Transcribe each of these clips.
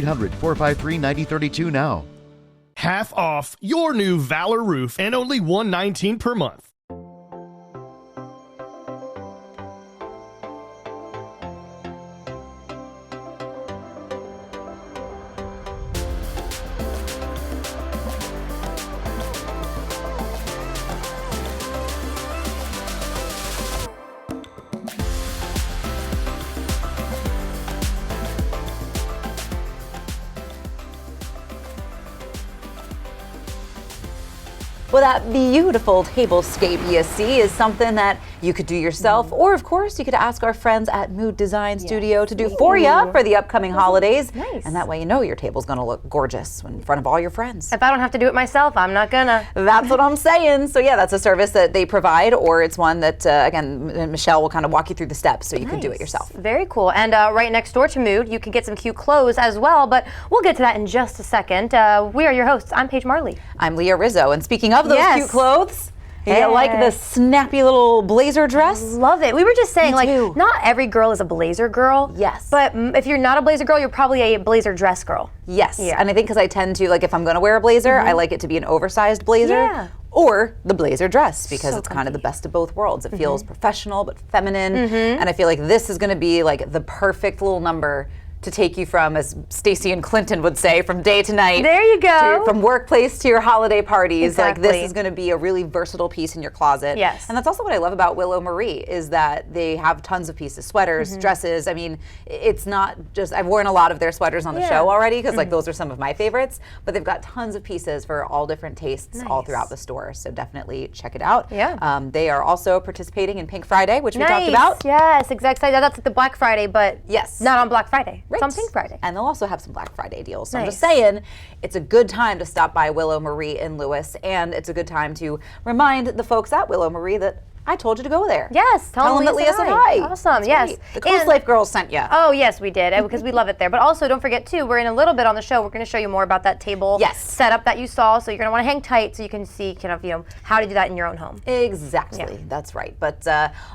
800-453-9032 now. Half off your new Valor roof and only $119 per month. Well, that beautiful tablescape you see is something that you could do yourself, or of course you could ask our friends at Mood Design Studio to do for you for the upcoming holidays. Nice. And that way you know your table's gonna look gorgeous in front of all your friends. If I don't have to do it myself, I'm not gonna. That's what I'm saying. So yeah, that's a service that they provide, or it's one that, again, Michelle will kind of walk you through the steps so you can do it yourself. Very cool. And right next door to Mood, you can get some cute clothes as well, but we'll get to that in just a second. We are your hosts. I'm Paige Marley. I'm Leah Rizzo, and speaking of those cute clothes, Hey. you like the snappy little blazer dress? Love it. We were just saying, like, too. not every girl is a blazer girl. Yes. But if you're not a blazer girl, you're probably a blazer dress girl. Yes. Yeah. And I think because I tend to, like, if I'm going to wear a blazer, I like it to be an oversized blazer. Yeah. Or the blazer dress, because So it's kind of the comfy. best of both worlds. It feels professional but feminine. And I feel like this is going to be like the perfect little number to take you from, as Stacey and Clinton would say, from day to night. There you go. From workplace to your holiday parties. Exactly. Like, this is going to be a really versatile piece in your closet. Yes. And that's also what I love about Willow Marie, is that they have tons of pieces, sweaters, dresses. I mean, it's not just, I've worn a lot of their sweaters on the show already, because like those are some of my favorites, but they've got tons of pieces for all different tastes all throughout the store. So definitely check it out. Yeah. They are also participating in Pink Friday, which we talked about. Yes, exactly. That's the Black Friday, but Yes. not on Black Friday. Right. It's on Pink Friday. And they'll also have some Black Friday deals. So I'm just Nice. saying, it's a good time to stop by Willow Marie in Lewis, and it's a good time to remind the folks at Willow Marie that I told you to go there. Yes, Tell them that Leah said hi. Awesome, That's yes. right. The COASTLIFE girls sent you. Oh, yes, we did, because we love it there. But also, don't forget, too, we're in a little bit on the show. We're going to show you more about that table setup that you saw. So you're going to want to hang tight so you can see kind of, how to do that in your own home. Exactly, Yeah. that's right. But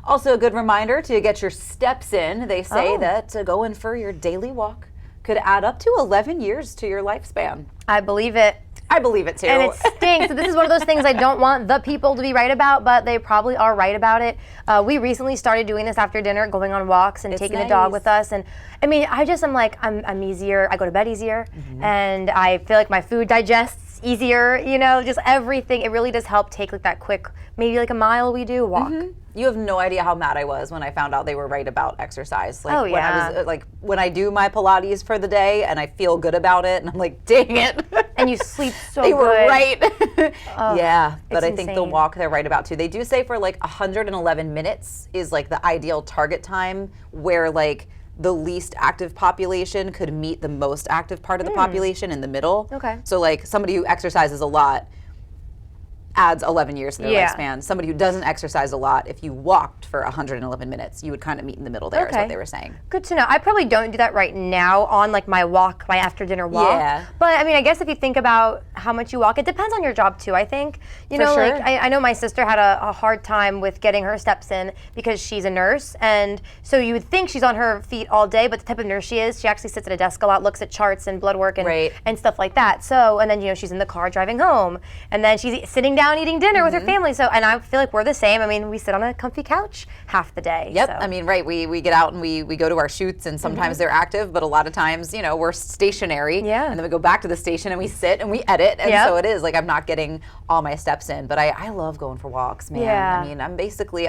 also a good reminder to get your steps in. They say that going for your daily walk could add up to 11 years to your lifespan. I believe it. I believe it too. And it stinks. So this is one of those things I don't want the people to be right about, but they probably are right about it. We recently started doing this after dinner, going on walks and taking the dog with us. And I mean, I'm like, I'm easier. I go to bed easier, and I feel like my food digests easier. Just everything. It really does help take like that quick, maybe like a mile we do walk. You have no idea how mad I was when I found out they were right about exercise. Like, Oh, when yeah. I was like, when I do my Pilates for the day and I feel good about it, and I'm like, dang it. And you sleep so They good. were right. Yeah, but it's I think the insane. walk they're right about too. They do say for like 111 minutes is like the ideal target time, where like the least active population could meet the most active part of the population in the middle. Okay. So like somebody who exercises a lot adds 11 years to their Yeah. lifespan. Somebody who doesn't exercise a lot, if you walked for 111 minutes, you would kind of meet in the middle there, is Okay. what they were saying. Good to know. I probably don't do that right now on like my walk, my after dinner walk. Yeah. But I mean, I guess if you think about how much you walk, it depends on your job too, I think. For sure. Like I know my sister had a hard time with getting her steps in because she's a nurse. And so you would think she's on her feet all day, but the type of nurse she is, she actually sits at a desk a lot, looks at charts and blood work and, Right. and stuff like that. So, and then, she's in the car driving home. And then she's sitting down eating dinner with her family. So, and I feel like we're the same. I mean, we sit on a comfy couch half the day. Yep. So. I mean, right. We get out and we go to our shoots, and sometimes they're active, but a lot of times, we're stationary. Yeah. And then we go back to the station and we sit and we edit. And Yep. so it is like I'm not getting all my steps in, but I love going for walks, man. Yeah. I mean, I'm basically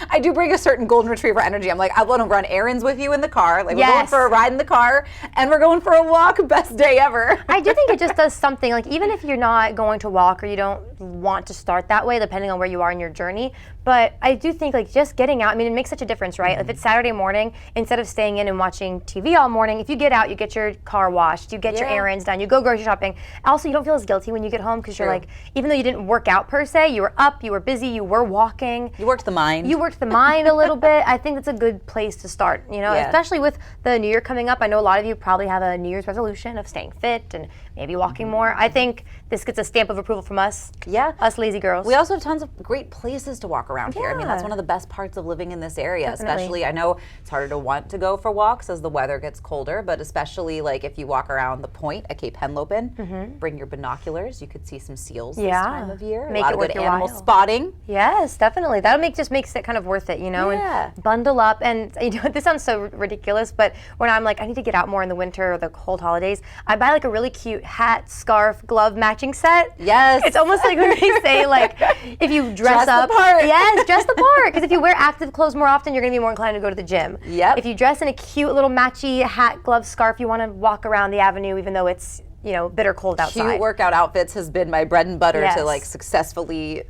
I do bring a certain golden retriever energy. I'm like, I want to run errands with you in the car. Like, we're going Yes. for a ride in the car and we're going for a walk. Best day ever. I do think it just does something, like even if you're not going to walk or you don't want to start that way, depending on where you are in your journey, but I do think like just getting out, I mean, it makes such a difference, right? If it's Saturday morning, instead of staying in and watching TV all morning, if you get out, you get your car washed, you get your Yeah. errands done, you go grocery shopping. Also, you don't feel as guilty when you get home because you're True. like, even though you didn't work out per se, you were up, you were busy, you were walking. You worked the mind. You worked the mind a little bit. I think that's a good place to start, Yeah. especially with the New Year coming up. I know a lot of you probably have a New Year's resolution of staying fit and maybe walking more. I think this gets a stamp of approval from us. Yeah. Us lazy girls. We also have tons of great places to walk around here. I mean, that's one of the best parts of living in this area, Definitely. especially, I know it's harder to want to go for walks as the weather gets colder, but especially like if you walk around the point at Cape Henlopen, bring your binoculars, you could see some seals this time of year. Make a lot it of worth good your animal while. spotting. Yes, definitely. That just makes it kind of worth it, you know, and bundle up. And you know, this sounds so ridiculous, but when I'm like, I need to get out more in the winter or the cold holidays, I buy like a really cute hat, scarf, glove matching set. Yes. It's almost like when they say like, if you dress up. the part. Yes, dress the part. Because if you wear active clothes more often, you're going to be more inclined to go to the gym. Yep. If you dress in a cute little matchy hat, glove, scarf, you want to walk around the avenue even though it's, you know, bitter cold outside. Cute workout outfits has been my bread and butter Yes. to like successfully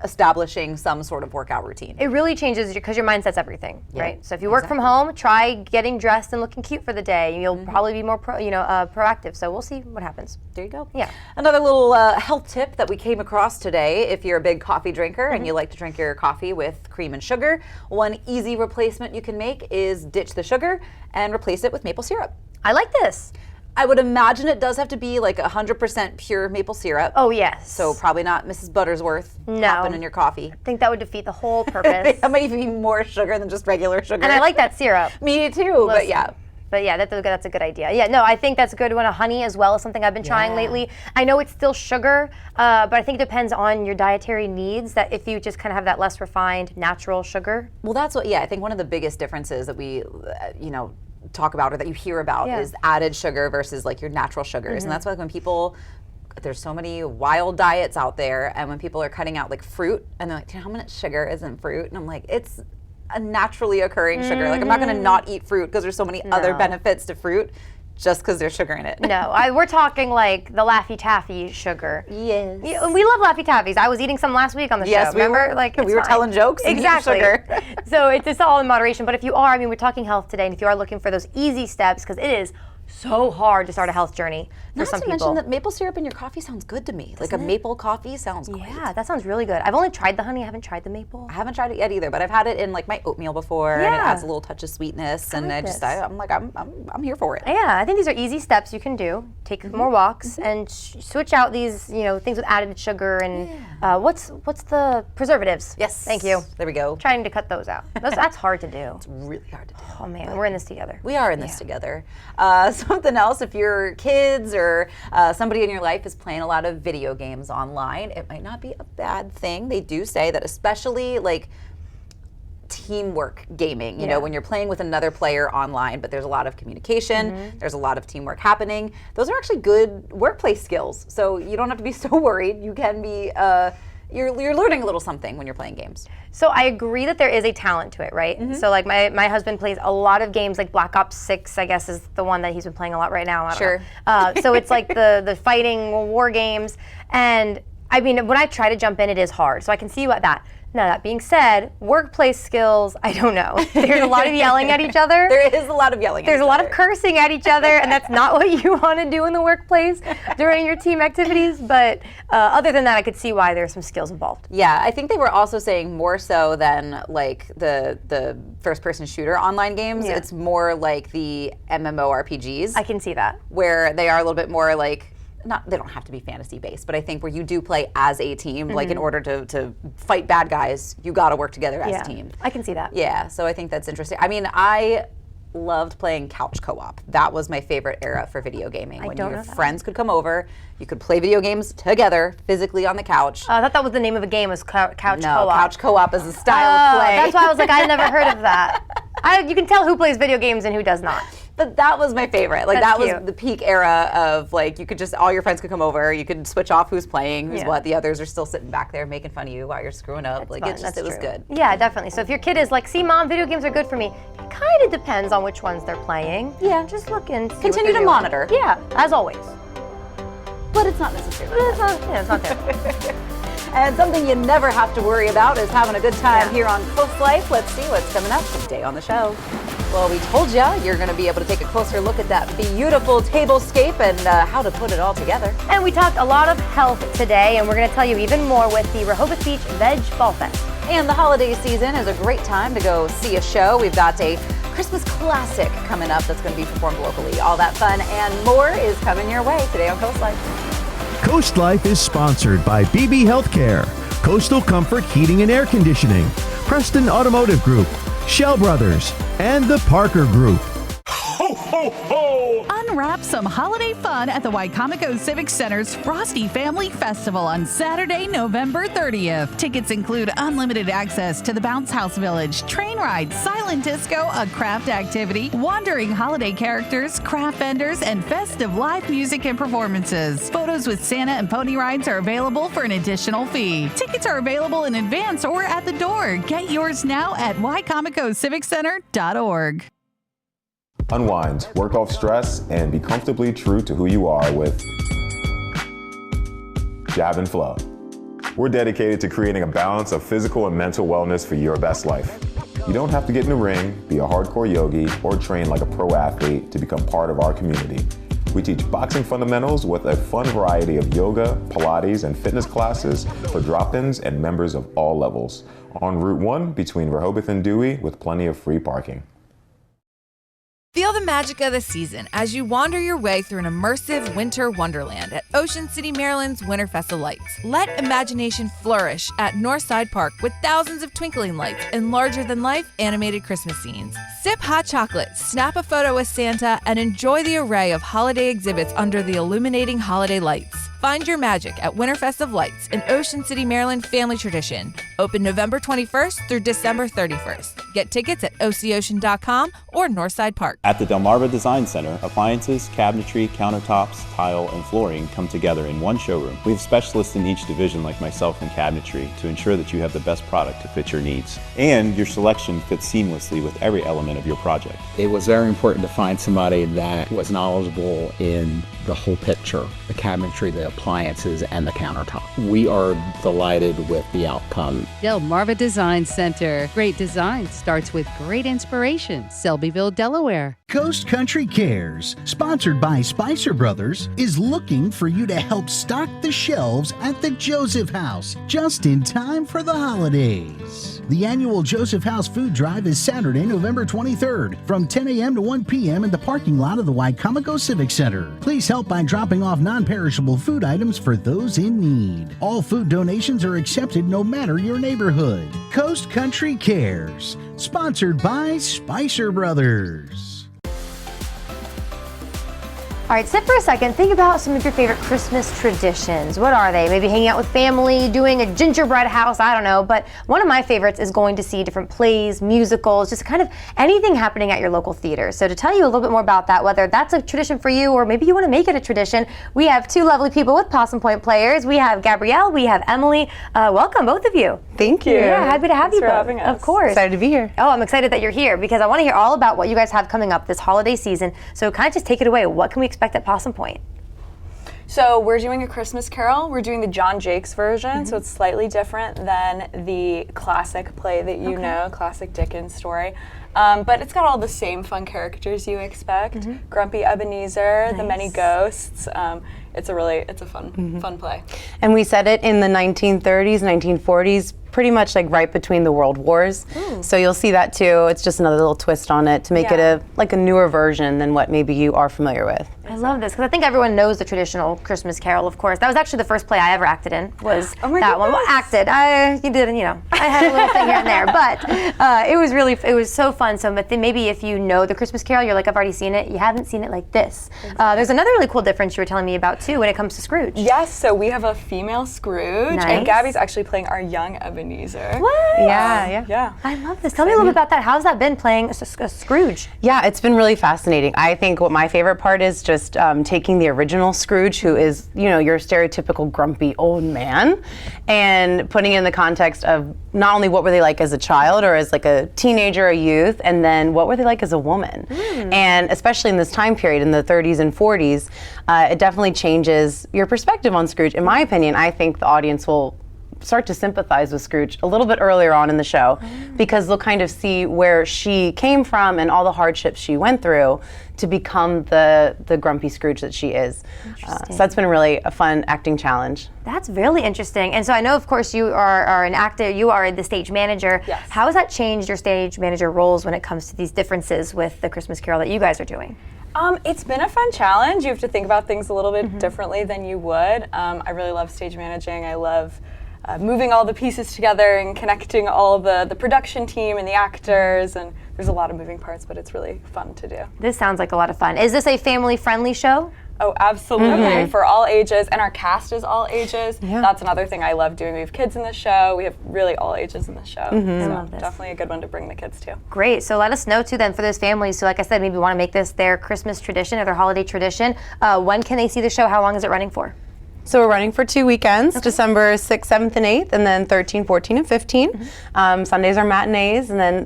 establishing some sort of workout routine. It really changes because your mindset's everything, right? So if you work from home, try getting dressed and looking cute for the day. You'll probably be more proactive. So we'll see what happens. There you go. Yeah. Another little health tip that we came across today, if you're a big coffee drinker and you like to drink your coffee with cream and sugar, one easy replacement you can make is ditch the sugar and replace it with maple syrup. I like this. I would imagine it does have to be like 100% pure maple syrup. Oh, yes. So probably not Mrs. Buttersworth No. popping in your coffee. I think that would defeat the whole purpose. That might even be more sugar than just regular sugar. And I like that syrup. Me too, but yeah. But yeah, that's a good idea. Yeah, no, I think that's a good one. A honey as well is something I've been trying lately. I know it's still sugar, but I think it depends on your dietary needs, that if you just kind of have that less refined, natural sugar. Well, that's what, I think one of the biggest differences that we, talk about or that you hear about is added sugar versus like your natural sugars. And that's why when people, there's so many wild diets out there, and when people are cutting out like fruit and they're like, how much sugar is in fruit? And I'm like, it's a naturally occurring sugar. Like I'm not gonna not eat fruit because there's so many other benefits to fruit just because there's sugar in it. No, we're talking like the Laffy Taffy sugar. Yes. Yeah, we love Laffy Taffies. I was eating some last week on the show. Remember? We were telling jokes and eating sugar. So it's all in moderation. But if you are, we're talking health today, and if you are looking for those easy steps, because it is so hard to start a health journey for some people. Not to mention that maple syrup in your coffee sounds good to me. Like a maple coffee sounds great. Yeah, that sounds really good. I've only tried the honey. I haven't tried the maple. I haven't tried it yet either, but I've had it in like my oatmeal before, and it adds a little touch of sweetness. And I'm here for it. Yeah, I think these are easy steps you can do. Take more walks and switch out these things with added sugar and what's the preservatives? Yes. Thank you. There we go. Trying to cut those out. That's hard to do. It's really hard to do. Oh man, we're in this together. We are in this together. Something else, if your kids or somebody in your life is playing a lot of video games online, it might not be a bad thing. They do say that especially like teamwork gaming, you know, when you're playing with another player online, but there's a lot of communication, there's a lot of teamwork happening. Those are actually good workplace skills. So you don't have to be so worried. You can be you're learning a little something when you're playing games. So I agree that there is a talent to it, right? So like my husband plays a lot of games, like Black Ops 6, I guess, is the one that he's been playing a lot right now. I don't know. So it's like the fighting war games. And I mean, when I try to jump in, it is hard. So I can see what that. Now, that being said, workplace skills, I don't know. There's a lot of yelling at each other. There is a lot of yelling at each other. There's a lot of cursing at each other, and that's not what you want to do in the workplace during your team activities. But other than that, I could see why there's some skills involved. Yeah, I think they were also saying more so than like the first-person shooter online games. Yeah. It's more like the MMORPGs. I can see that. Where they are a little bit more like, they don't have to be fantasy based, but I think where you do play as a team, like in order to fight bad guys, you got to work together as a team. I can see that. Yeah, so I think that's interesting. I mean, I loved playing couch co-op. That was my favorite era for video gaming. When your friends could come over, you could play video games together, physically on the couch. I thought that was the name of a game, was couch co-op. No, couch co-op is a style of play. That's why I was like, I never heard of that. You can tell who plays video games and who does not. But that was my favorite. Like That's that cute. was the peak era of like, you could just, all your friends could come over, you could switch off who's playing, who's what, the others are still sitting back there making fun of you while you're screwing up. That's like fun. it was good. Yeah, definitely. So if your kid is like, see mom, video games are good for me, it kind of depends on which ones they're playing. Yeah. Just look and see Continue to monitor. Yeah, as always. But it's not necessarily. It's not there. And something you never have to worry about is having a good time here on Coast Life. Let's see what's coming up today on the show. Well, we told you you're going to be able to take a closer look at that beautiful tablescape and how to put it all together. And we talked a lot of health today, and we're going to tell you even more with the Rehoboth Beach Veg Fall Fest. And the holiday season is a great time to go see a show. We've got a Christmas classic coming up that's going to be performed locally. All that fun and more is coming your way today on Coast Life. Coast Life is sponsored by BB Healthcare. Coastal Comfort Heating and Air Conditioning, Preston Automotive Group, Shell Brothers, and the Parker Group. Ho, ho, ho! Unwrap some holiday fun at the Wicomico Civic Center's Frosty Family Festival on Saturday, November 30th. Tickets include unlimited access to the Bounce House Village, train rides, silent disco, a craft activity, wandering holiday characters, craft vendors, and festive live music and performances. Photos with Santa and pony rides are available for an additional fee. Tickets are available in advance or at the door. Get yours now at wicomicociviccenter.org. Unwind, work off stress, and be comfortably true to who you are with Jab and Flow. We're dedicated to creating a balance of physical and mental wellness for your best life. You don't have to get in the ring, be a hardcore yogi, or train like a pro athlete to become part of our community. We teach boxing fundamentals with a fun variety of yoga, Pilates, and fitness classes for drop-ins and members of all levels. On Route 1 between Rehoboth and Dewey with plenty of free parking. Feel the magic of the season as you wander your way through an immersive winter wonderland at Ocean City, Maryland's Winterfest of Lights. Let imagination flourish at Northside Park with thousands of twinkling lights and larger-than-life animated Christmas scenes. Sip hot chocolate, snap a photo with Santa, and enjoy the array of holiday exhibits under the illuminating holiday lights. Find your magic at Winterfest of Lights, an Ocean City, Maryland family tradition. Open November 21st through December 31st. Get tickets at OCOcean.com or Northside Park. At the Delmarva Design Center, appliances, cabinetry, countertops, tile, and flooring come together in one showroom. We have specialists in each division like myself in cabinetry to ensure that you have the best product to fit your needs. And your selection fits seamlessly with every element of your project. It was very important to find somebody that was knowledgeable in the whole picture, the cabinetry, the appliances, and the countertop. We are delighted with the outcome. Delmarva Design Center. Great design starts with great inspiration. Selbyville, Delaware. Coast Country Cares, sponsored by Spicer Brothers, is looking for you to help stock the shelves at the Joseph House, just in time for the holidays. The annual Joseph House Food Drive is Saturday, November 23rd, from 10 a.m. to 1 p.m. in the parking lot of the Wicomico Civic Center. Please help by dropping off non-perishable food items for those in need. All food donations are accepted no matter your neighborhood. Coast Country Cares, sponsored by Spicer Brothers. All right, sit for a second. Think about some of your favorite Christmas traditions. What are they? Maybe hanging out with family, doing a gingerbread house, I don't know. But one of my favorites is going to see different plays, musicals, just kind of anything happening at your local theater. So to tell you a little bit more about that, whether that's a tradition for you or maybe you want to make it a tradition, we have two lovely people with Possum Point Players. We have Gabrielle, we have Emily. Welcome, both of you. Thank you. Yeah, happy to have you both. Thanks for having us. Of course. Excited to be here. Oh, I'm excited that you're here because I want to hear all about what you guys have coming up this holiday season. So kind of just take it away. What can we expect at Possum Point? So we're doing a Christmas Carol. We're doing the John Jakes version, so it's slightly different than the classic play that you know, classic Dickens story. But it's got all the same fun characters you expect. Grumpy Ebenezer, the many ghosts. It's a fun play. And we set it in the 1930s, 1940s, pretty much like right between the world wars. So you'll see that too. It's just another little twist on it to make it a newer version than what maybe you are familiar with. I love this because I think everyone knows the traditional Christmas Carol, of course. That was actually the first play I ever acted in, was that one. Well, acted. You didn't, I had a little thing here and there, but it was so fun. So but then maybe if you know the Christmas Carol, you're like, I've already seen it. You haven't seen it like this. There's another really cool difference you were telling me about too when it comes to Scrooge. Yes, so we have a female Scrooge, and Gabby's actually playing our young Ebenezer. What? Yeah. I love this. Tell me a little bit about that. How's that been playing a Scrooge? Yeah, it's been really fascinating. I think what my favorite part is just taking the original Scrooge, who is, your stereotypical grumpy old man, and putting it in the context of not only what were they like as a child or as like a teenager, a youth, and then what were they like as a woman. And especially in this time period in the 30s and 40s, it definitely changes your perspective on Scrooge. In my opinion, I think the audience will start to sympathize with Scrooge a little bit earlier on in the show because they'll kind of see where she came from and all the hardships she went through to become the grumpy Scrooge that she is. So that's been really a fun acting challenge. That's really interesting. And so I know, of course, you are an actor, you are the stage manager. Yes. How has that changed your stage manager roles when it comes to these differences with the Christmas Carol that you guys are doing? It's been a fun challenge. You have to think about things a little bit differently than you would. I really love stage managing. I love moving all the pieces together and connecting all the production team and the actors, and there's a lot of moving parts, but it's really fun to do. This sounds like a lot of fun. Is this a family-friendly show? Oh, absolutely. For all ages, and our cast is all ages. That's another thing I love doing. We have kids in the show. We have really all ages in the show. So definitely a good one to bring the kids to. Great. So let us know too then for those families. So like I said, maybe want to make this their Christmas tradition or their holiday tradition. When can they see the show? How long is it running for? So we're running for 2 weekends, December 6th, 7th, and 8th, and then 13, 14, and 15. Sundays are matinees, and then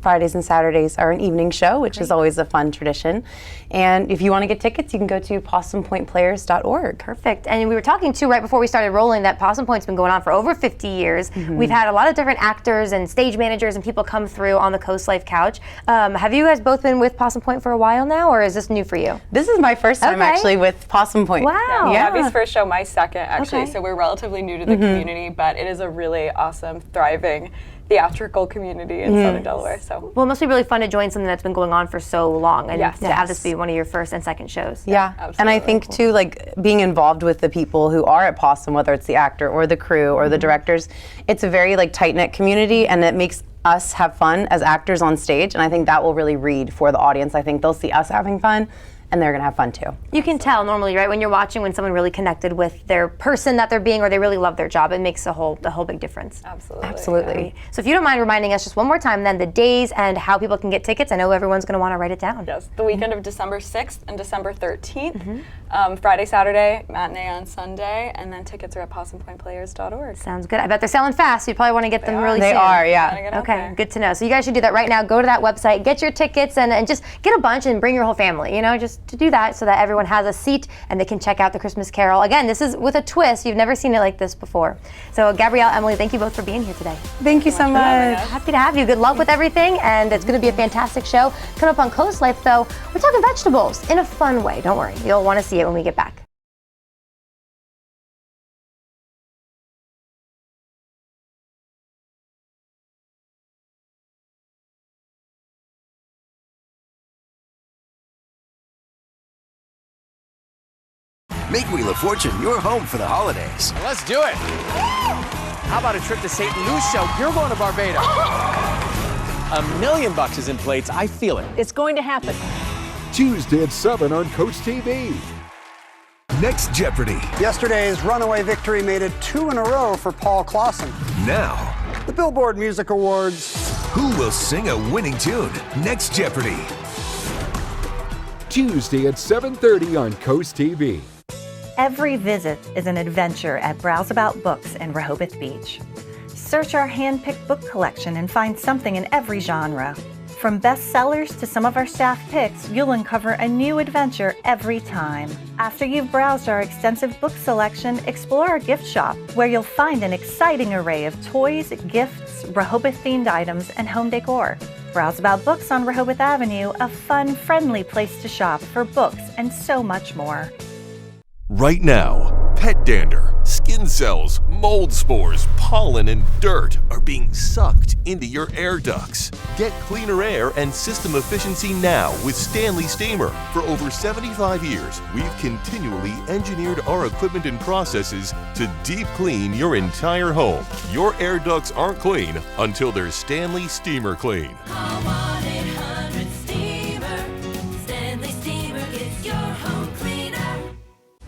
Fridays and Saturdays are an evening show, which is always a fun tradition. And if you want to get tickets, you can go to possumpointplayers.org. Perfect. And we were talking too right before we started rolling that Possum Point's been going on for over 50 years. We've had a lot of different actors and stage managers and people come through on the Coast Life couch. Have you guys both been with Possum Point for a while now, or is this new for you? This is my first time actually with Possum Point. Wow. Yeah, Abby's first show, my second actually, so we're relatively new to the community, but it is a really awesome, thriving theatrical community in Southern Delaware. So well, it must be really fun to join something that's been going on for so long, and to have this be one of your first and second shows. Yeah, and I think too, like being involved with the people who are at Possum, whether it's the actor or the crew or the directors, it's a very like tight-knit community, and it makes us have fun as actors on stage, and I think that will really read for the audience. I think they'll see us having fun, and they're gonna have fun too. You can tell normally, right, when you're watching when someone really connected with their person that they're being, or they really love their job. It makes a whole big difference. Absolutely. So if you don't mind reminding us just one more time then the days and how people can get tickets. I know everyone's gonna wanna write it down. Yes, the weekend of December 6th and December 13th. Friday, Saturday, matinee on Sunday, and then tickets are at possumpointplayers.org. Sounds good. I bet they're selling fast, so you probably wanna get them really soon. They are, yeah. Okay, good to know. So you guys should do that right now. Go to that website, get your tickets, and just get a bunch and bring your whole family, you know, just to do that so that everyone has a seat and they can check out the Christmas Carol. Again, this is with a twist. You've never seen it like this before. So Gabrielle, Emily, thank you both for being here today. Thank you so much. Happy to have you. Good luck with everything, and it's going to be a fantastic show. Coming up on Coast Life, though, we're talking vegetables in a fun way. Don't worry. You'll want to see it when we get back. Make Wheel of Fortune your home for the holidays. Let's do it. How about a trip to St. Lucia? You're going to Barbados. $1 million is in plates. I feel it. It's going to happen. Tuesday at 7 on CoastTV. Next Jeopardy! Yesterday's runaway victory made it 2 in a row for Paul Clausen. Now, the Billboard Music Awards. Who will sing a winning tune? Next Jeopardy! Tuesday at 7:30 on CoastTV. Every visit is an adventure at Browse About Books in Rehoboth Beach. Search our hand-picked book collection and find something in every genre. From bestsellers to some of our staff picks, you'll uncover a new adventure every time. After you've browsed our extensive book selection, explore our gift shop, where you'll find an exciting array of toys, gifts, Rehoboth-themed items, and home decor. Browse About Books on Rehoboth Avenue, a fun, friendly place to shop for books and so much more. Right now, pet dander, skin cells, mold spores, pollen, and dirt are being sucked into your air ducts. Get cleaner air and system efficiency now with Stanley Steamer. For over 75 years, we've continually engineered our equipment and processes to deep clean your entire home. Your air ducts aren't clean until they're Stanley Steamer clean.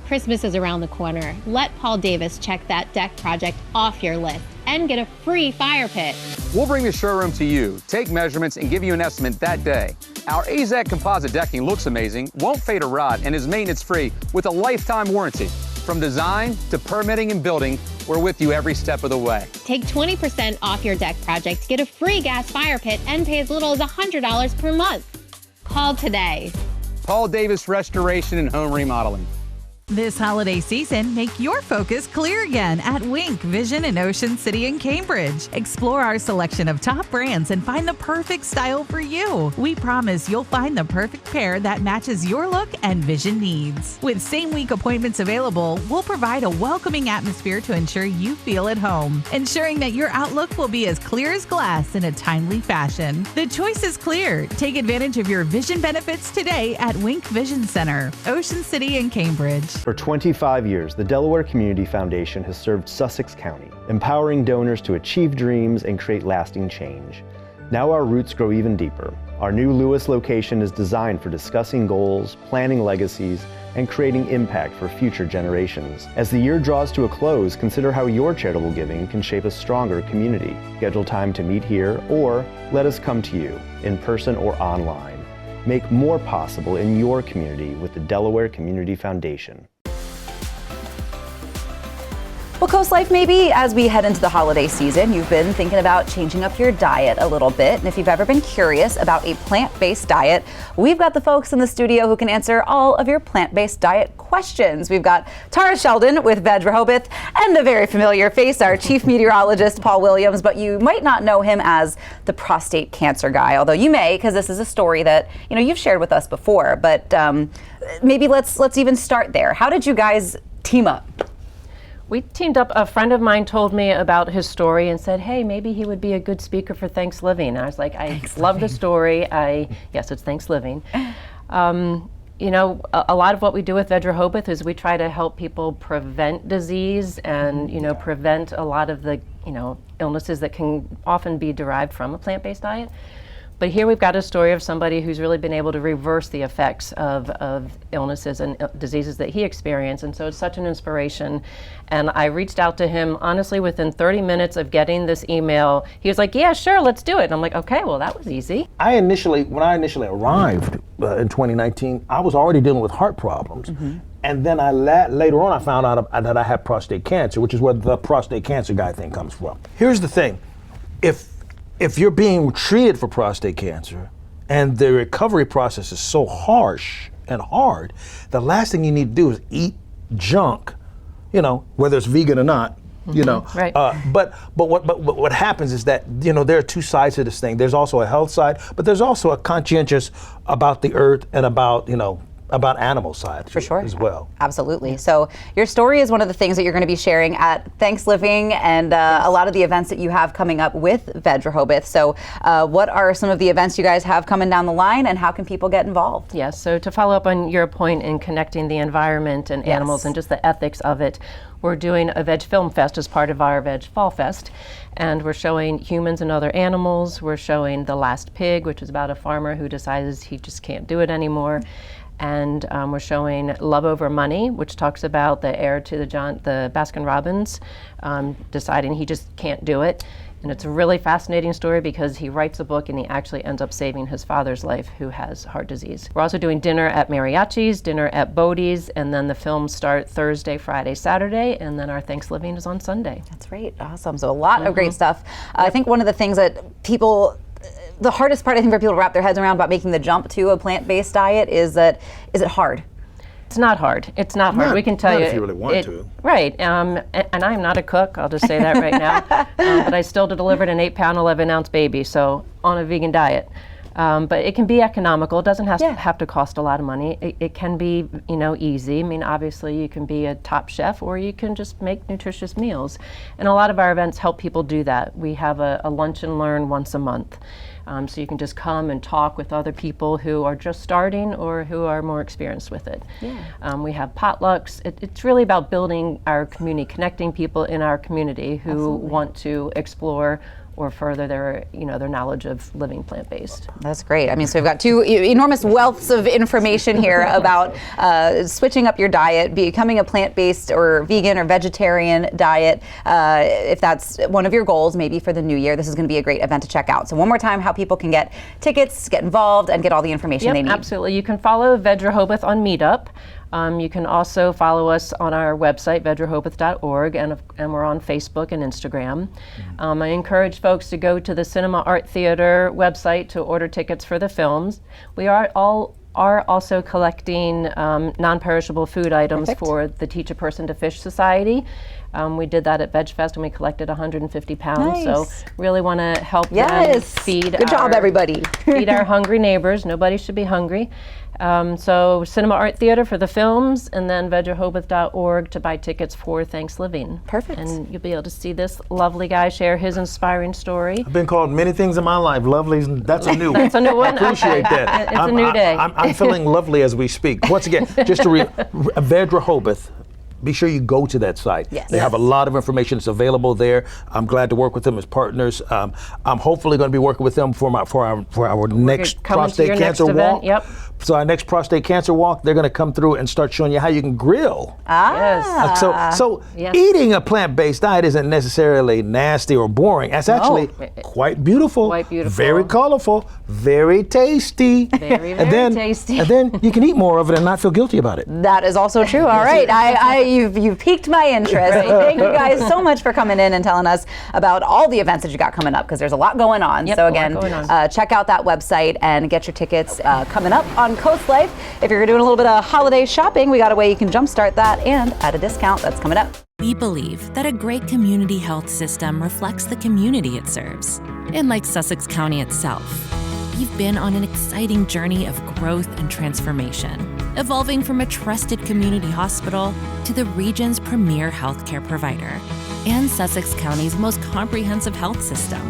Christmas is around the corner. Let Paul Davis check that deck project off your list and get a free fire pit. We'll bring the showroom to you, take measurements, and give you an estimate that day. Our AZEC composite decking looks amazing, won't fade or rot, and is maintenance-free with a lifetime warranty. From design to permitting and building, we're with you every step of the way. Take 20% off your deck project, get a free gas fire pit, and pay as little as $100 per month. Call today. Paul Davis Restoration and Home Remodeling. This holiday season, make your focus clear again at Wink Vision in Ocean City and Cambridge. Explore our selection of top brands and find the perfect style for you. We promise you'll find the perfect pair that matches your look and vision needs. With same-week appointments available, we'll provide a welcoming atmosphere to ensure you feel at home, ensuring that your outlook will be as clear as glass in a timely fashion. The choice is clear. Take advantage of your vision benefits today at Wink Vision Center, Ocean City and Cambridge. For 25 years, the Delaware Community Foundation has served Sussex County, empowering donors to achieve dreams and create lasting change. Now our roots grow even deeper. Our new Lewis location is designed for discussing goals, planning legacies, and creating impact for future generations. As the year draws to a close, consider how your charitable giving can shape a stronger community. Schedule time to meet here, or let us come to you, in person or online. Make more possible in your community with the Delaware Community Foundation. Well, Coast Life, maybe as we head into the holiday season, you've been thinking about changing up your diet a little bit. And if you've ever been curious about a plant-based diet, we've got the folks in the studio who can answer all of your plant-based diet questions. We've got Tara Sheldon with VegRehoboth and a very familiar face, our chief meteorologist, Paul Williams, but you might not know him as the prostate cancer guy, although you may, because this is a story that, you've shared with us before. But maybe let's even start there. How did you guys team up? We teamed up. A friend of mine told me about his story and said, hey, maybe he would be a good speaker for Thanksgiving. And I was like, I love the story. Yes, it's Thanksgiving. A lot of what we do with VegRehoboth is we try to help people prevent disease and, prevent a lot of the, illnesses that can often be derived from a plant-based diet. But here we've got a story of somebody who's really been able to reverse the effects of illnesses and diseases that he experienced. And so it's such an inspiration. And I reached out to him, honestly, within 30 minutes of getting this email. He was like, yeah, sure, let's do it. And I'm like, okay, well, that was easy. When I initially arrived in 2019, I was already dealing with heart problems. Mm-hmm. And then later on, I found out that I had prostate cancer, which is where the prostate cancer guy thing comes from. Here's the thing. If you're being treated for prostate cancer and the recovery process is so harsh and hard, the last thing you need to do is eat junk, whether it's vegan or not, Right. But what happens is that, there are two sides to this thing. There's also a health side, but there's also a conscientious about the earth and about animal side for sure as well. Absolutely. So your story is one of the things that you're going to be sharing at Thanksgiving and a lot of the events that you have coming up with VegRehoboth. So what are some of the events you guys have coming down the line, and how can people get involved? Yes, so to follow up on your point in connecting the environment and animals and just the ethics of it, we're doing a Veg Film Fest as part of our Veg Fall Fest. And we're showing humans and other animals. We're showing The Last Pig, which is about a farmer who decides he just can't do it anymore. And we're showing Love Over Money, which talks about the heir to the Baskin-Robbins deciding he just can't do it. And it's a really fascinating story because he writes a book and he actually ends up saving his father's life, who has heart disease. We're also doing dinner at Mariachi's, dinner at Bodie's, and then the films start Thursday, Friday, Saturday, and then our Thanksgiving is on Sunday. That's right. Awesome. So a lot of great stuff. I think one of the things that the hardest part, I think, for people to wrap their heads around about making the jump to a plant-based diet is it hard? It's not hard. It's not hard. We can tell you. If you really want to. Right. And I'm not a cook. I'll just say that right now. But I still delivered an 8-pound, 11-ounce baby, so on a vegan diet. But it can be economical. It doesn't have to cost a lot of money. It can be, easy. I mean, obviously, you can be a top chef, or you can just make nutritious meals. And a lot of our events help people do that. We have a lunch and learn once a month. So you can just come and talk with other people who are just starting or who are more experienced with it. Yeah. We have potlucks. It's really about building our community, connecting people in our community who want to explore or further their knowledge of living plant-based. That's great. I mean, so we've got two enormous wealths of information here about switching up your diet, becoming a plant-based or vegan or vegetarian diet. If that's one of your goals, maybe for the new year, this is going to be a great event to check out. So one more time, how people can get tickets, get involved, and get all the information they need. Absolutely. You can follow VegRehoboth on Meetup. You can also follow us on our website, VegRehoboth.org, and we're on Facebook and Instagram. I encourage folks to go to the Cinema Art Theater website to order tickets for the films. We are also collecting non-perishable food items for the Teach a Person to Fish Society. We did that at Veg Fest, and we collected 150 pounds. Nice. So really want to help them feed Good job, everybody. feed our hungry neighbors. Nobody should be hungry. So Cinema Art Theater for the films, and then VegRehoboth.org to buy tickets for Thanksgiving. Perfect. And you'll be able to see this lovely guy share his inspiring story. I've been called many things in my life. Lovely, that's a new one. That's a new one? I appreciate Okay. that. It's a new day. I'm feeling lovely as we speak. Once again, just to Veg Rehoboth. Be sure you go to that site. Yes. They have a lot of information that's available there. I'm glad to work with them as partners. I'm hopefully going to be working with them for our next prostate cancer walk. Yep. So our next prostate cancer walk, they're going to come through and start showing you how you can grill. Yes. So Yes. eating a plant-based diet isn't necessarily nasty or boring. That's actually quite beautiful. Quite beautiful. Very colorful. Very tasty. Very, and very tasty. And then you can eat more of it and not feel guilty about it. That is also true. All right, you've piqued my interest. Thank you guys so much for coming in and telling us about all the events that you got coming up, because there's a lot going on. Yep, so a lot again, going on. check out that website and get your tickets coming up on Coast Life. If you're doing a little bit of holiday shopping, we got a way you can jumpstart that and at a discount. That's coming up. We believe that a great community health system reflects the community it serves. And like Sussex County itself, we've been on an exciting journey of growth and transformation, evolving from a trusted community hospital to the region's premier healthcare provider and Sussex County's most comprehensive health system.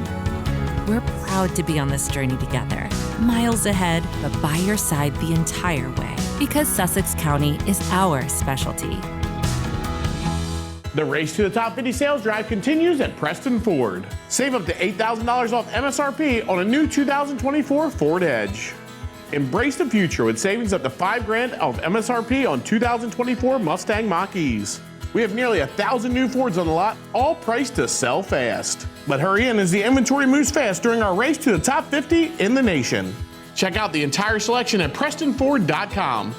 We're proud to be on this journey together, miles ahead, but by your side the entire way, because Sussex County is our specialty. The Race to the Top 50 sales drive continues at Preston Ford. Save up to $8,000 off MSRP on a new 2024 Ford Edge. Embrace the future with savings up to $5,000 off MSRP on 2024 Mustang Mach-E's. We have nearly 1,000 new Fords on the lot, all priced to sell fast. But hurry in as the inventory moves fast during our Race to the Top 50 in the nation. Check out the entire selection at PrestonFord.com.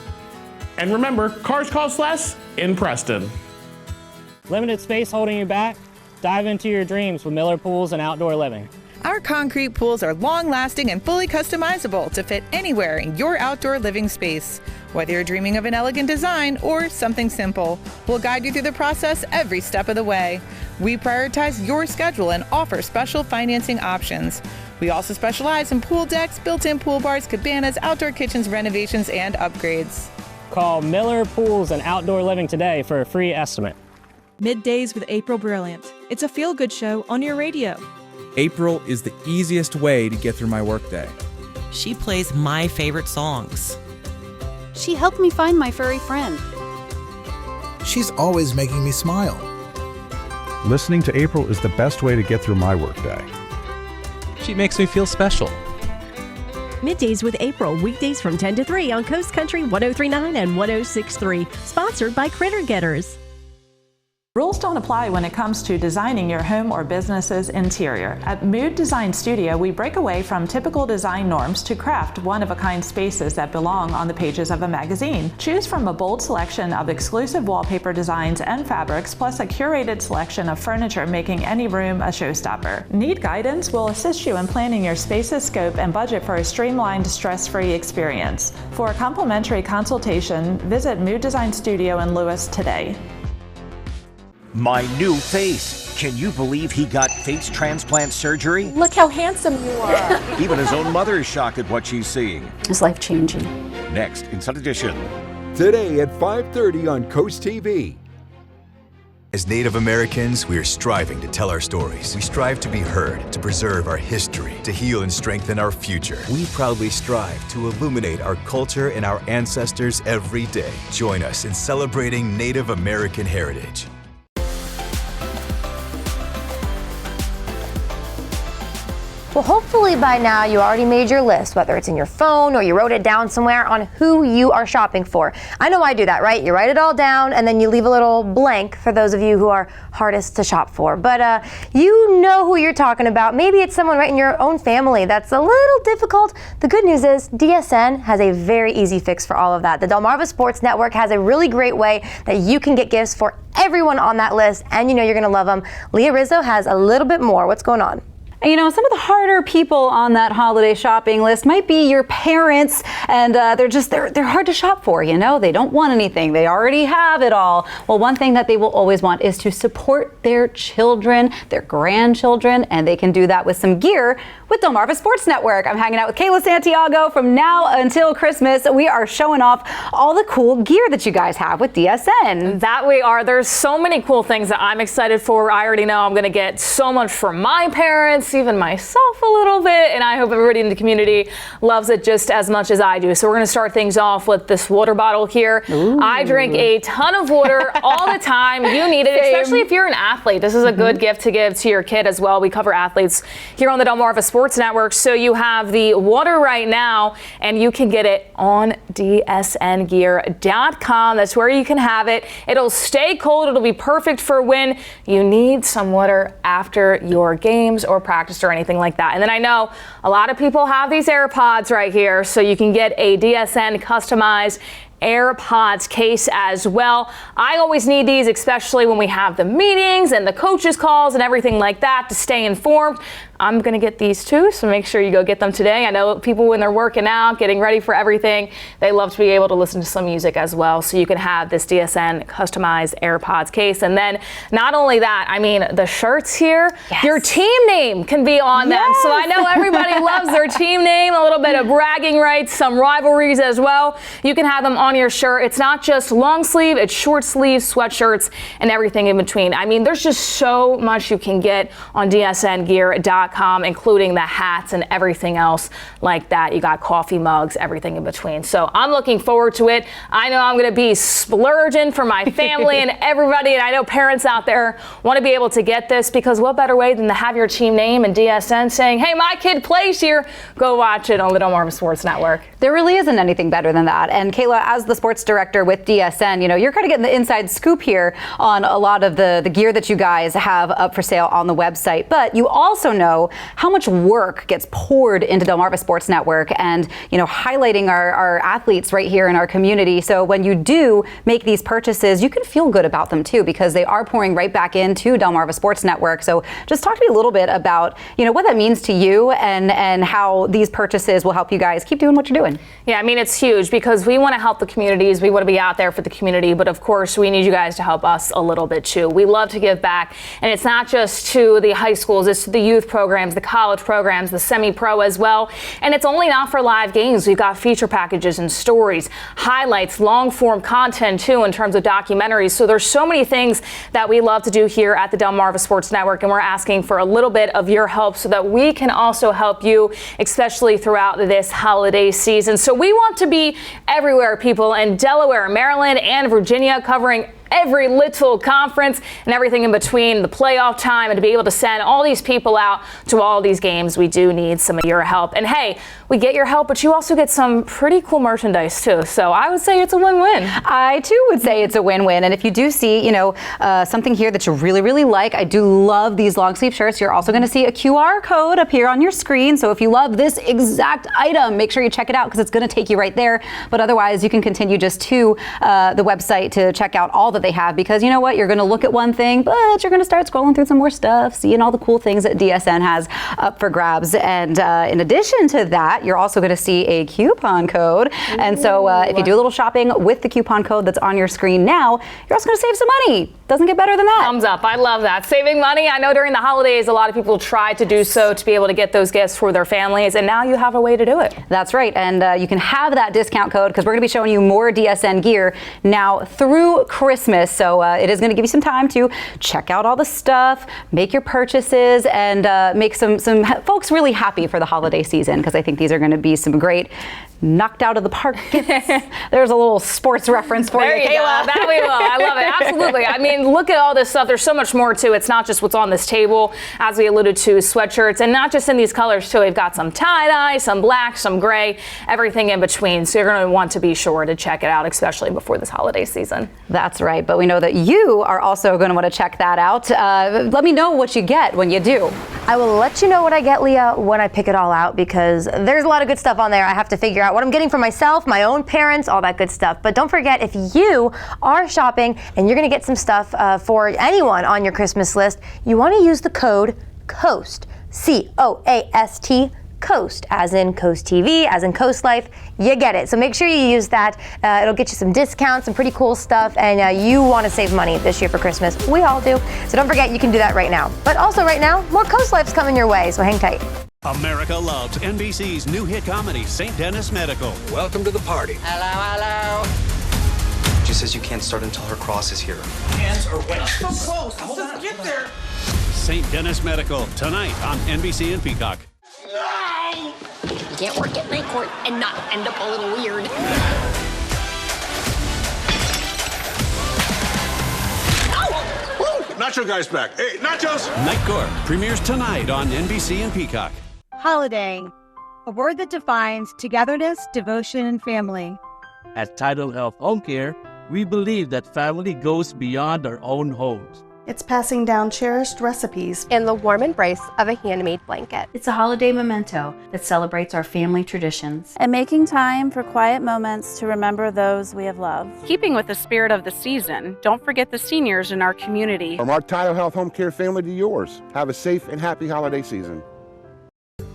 And remember, cars cost less in Preston. Limited space holding you back? Dive into your dreams with Miller Pools and Outdoor Living. Our concrete pools are long-lasting and fully customizable to fit anywhere in your outdoor living space. Whether you're dreaming of an elegant design or something simple, we'll guide you through the process every step of the way. We prioritize your schedule and offer special financing options. We also specialize in pool decks, built-in pool bars, cabanas, outdoor kitchens, renovations, and upgrades. Call Miller Pools and Outdoor Living today for a free estimate. Middays with April Brilliant. It's a feel-good show on your radio. April is the easiest way to get through my workday. She plays my favorite songs. She helped me find my furry friend. She's always making me smile. Listening to April is the best way to get through my workday. She makes me feel special. Middays with April, weekdays from 10 to 3 on Coast Country 103.9 and 106.3. Sponsored by Critter Getters. Rules don't apply when it comes to designing your home or business's interior. At Mood Design Studio, we break away from typical design norms to craft one-of-a-kind spaces that belong on the pages of a magazine. Choose from a bold selection of exclusive wallpaper designs and fabrics, plus a curated selection of furniture, making any room a showstopper. Need guidance? We'll assist you in planning your space's scope and budget for a streamlined, stress-free experience. For a complimentary consultation, visit Mood Design Studio in Lewis today. My new face. Can you believe he got face transplant surgery? Look how handsome you are. Even his own mother is shocked at what she's seeing. It's life-changing. Next in Sun Edition. Today at 5:30 on CoastTV. As Native Americans, we are striving to tell our stories. We strive to be heard, to preserve our history, to heal and strengthen our future. We proudly strive to illuminate our culture and our ancestors every day. Join us in celebrating Native American heritage. Well, hopefully by now you already made your list, whether it's in your phone or you wrote it down somewhere on who you are shopping for. I know I do that, right? You write it all down and then you leave a little blank for those of you who are hardest to shop for. But you know who you're talking about. Maybe it's someone right in your own family that's a little difficult. The good news is DSN has a very easy fix for all of that. The Delmarva Sports Network has a really great way that you can get gifts for everyone on that list, and you know you're going to love them. Leah Rizzo has a little bit more. What's going on? And, you know, some of the harder people on that holiday shopping list might be your parents, and they're hard to shop for, you know? They don't want anything. They already have it all. Well, one thing that they will always want is to support their children, their grandchildren, and they can do that with some gear with Delmarva Sports Network. I'm hanging out with Kayla Santiago. From now until Christmas, we are showing off all the cool gear that you guys have with DSN. That we are. There's so many cool things that I'm excited for. I already know I'm going to get so much from my parents, even myself a little bit, and I hope everybody in the community loves it just as much as I do. So we're going to start things off with this water bottle here. Ooh. I drink a ton of water all the time. You need it, especially if you're an athlete. This is a good gift to give to your kid as well. We cover athletes here on the Delmarva Sports Network. So you have the water right now, and you can get it on dsngear.com. That's where you can have it. It'll stay cold. It'll be perfect for when you need some water after your games or practice or anything like that. And then I know a lot of people have these AirPods right here, so you can get a DSN customized AirPods case as well. I always need these, especially when we have the meetings and the coaches calls and everything like that to stay informed. I'm going to get these too, so make sure you go get them today. I know people, when they're working out, getting ready for everything, they love to be able to listen to some music as well. So you can have this DSN customized AirPods case. And then not only that, I mean, the shirts here, your team name can be on them. So I know everybody loves their team name, a little bit of bragging rights, some rivalries as well. You can have them on your shirt. It's not just long sleeve, it's short sleeve, sweatshirts, and everything in between. I mean, there's just so much you can get on dsngear.com, including the hats and everything else like that. You got coffee mugs, everything in between. So I'm looking forward to it. I know I'm going to be splurging for my family and everybody, and I know parents out there want to be able to get this, because what better way than to have your team name and DSN saying, hey, my kid plays here, go watch it on the Delmarva Sports Network. There really isn't anything better than that. And Kayla, as the sports director with DSN, you know, you're kind of getting the inside scoop here on a lot of the gear that you guys have up for sale on the website. But you also know how much work gets poured into Delmarva Sports Network and, you know, highlighting our athletes right here in our community. So when you do make these purchases, you can feel good about them too, because they are pouring right back into Delmarva Sports Network. So just talk to me a little bit about, you know, what that means to you and how these purchases will help you guys keep doing what you're doing. Yeah, I mean, it's huge because we want to help the communities. We want to be out there for the community, but of course we need you guys to help us a little bit too. We love to give back, and it's not just to the high schools, it's to the youth programs, the college programs, the semi-pro as well. And it's only not for live games. We've got feature packages and stories, highlights, long form content too in terms of documentaries. So there's so many things that we love to do here at the Delmarva Sports Network, and we're asking for a little bit of your help so that we can also help you, especially throughout this holiday season. So we want to be everywhere, people, in Delaware, Maryland, and Virginia, covering every little conference and everything in between, the playoff time, and to be able to send all these people out to all these games, we do need some of your help. And hey, we get your help, but you also get some pretty cool merchandise too. So I would say it's a win-win. I too would say it's a win-win. And if you do see, you know, something here that you really, really like, I do love these long sleeve shirts. You're also going to see a QR code up here on your screen. So if you love this exact item, make sure you check it out, because it's going to take you right there. But otherwise, you can continue just to the website to check out all the they have, because you know what, you're going to look at one thing, but you're going to start scrolling through some more stuff, seeing all the cool things that DSN has up for grabs. And in addition to that, you're also going to see a coupon code. And so if you do a little shopping with the coupon code that's on your screen now, you're also going to save some money. Doesn't get better than that. Thumbs up. I love that. Saving money. I know during the holidays, a lot of people try to do so to be able to get those gifts for their families, and now you have a way to do it. That's right. And you can have that discount code, because we're going to be showing you more DSN gear now through Christmas. So it is going to give you some time to check out all the stuff, make your purchases, and make some folks really happy for the holiday season, because I think these are going to be some great knocked out of the park gifts. There's a little sports reference for you, Kayla. That we will. I love it. Absolutely. I mean, look at all this stuff. There's so much more to it. It's not just what's on this table, as we alluded to, sweatshirts, and not just in these colors too. We've got some tie-dye, some black, some gray, everything in between. So you're going to want to be sure to check it out, especially before this holiday season. That's right. But we know that you are also going to want to check that out. Let me know what you get when you do. I will let you know what I get, Leah, when I pick it all out, because there's a lot of good stuff on there. I have to figure out what I'm getting for myself, my own parents, all that good stuff. But don't forget, if you are shopping and you're going to get some stuff for anyone on your Christmas list, you want to use the code COAST. COAST, Coast, as in CoastTV, as in CoastLife. You get it. So make sure you use that. It'll get you some discounts, some pretty cool stuff, and you want to save money this year for Christmas. We all do. So don't forget, you can do that right now. But also right now, more CoastLife's coming your way, so hang tight. America loves NBC's new hit comedy, St. Denis Medical. Welcome to the party. Hello. She says you can't start until her cross is here. Hands are wet. So close. Hold on. Get there. St. Denis Medical, tonight on NBC and Peacock. No! You can't work at night court and not end up a little weird. Nacho guy's back. Hey, Nachos! Night Court premieres tonight on NBC and Peacock. Holiday, a word that defines togetherness, devotion, and family. At Tidal Health Home Care, we believe that family goes beyond our own homes. It's passing down cherished recipes and the warm embrace of a handmade blanket. It's a holiday memento that celebrates our family traditions. And making time for quiet moments to remember those we have loved. Keeping with the spirit of the season, don't forget the seniors in our community. From our Tidal Health Home Care family to yours, have a safe and happy holiday season.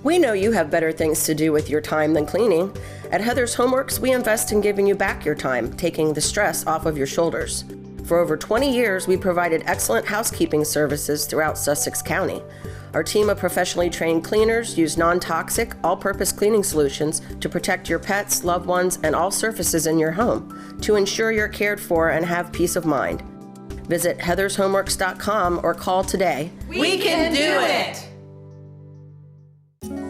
We know you have better things to do with your time than cleaning. At Heather's Homeworks, we invest in giving you back your time, taking the stress off of your shoulders. For over 20 years, we provided excellent housekeeping services throughout Sussex County. Our team of professionally trained cleaners use non-toxic, all-purpose cleaning solutions to protect your pets, loved ones, and all surfaces in your home to ensure you're cared for and have peace of mind. Visit heathershomeworks.com or call today. We can do it!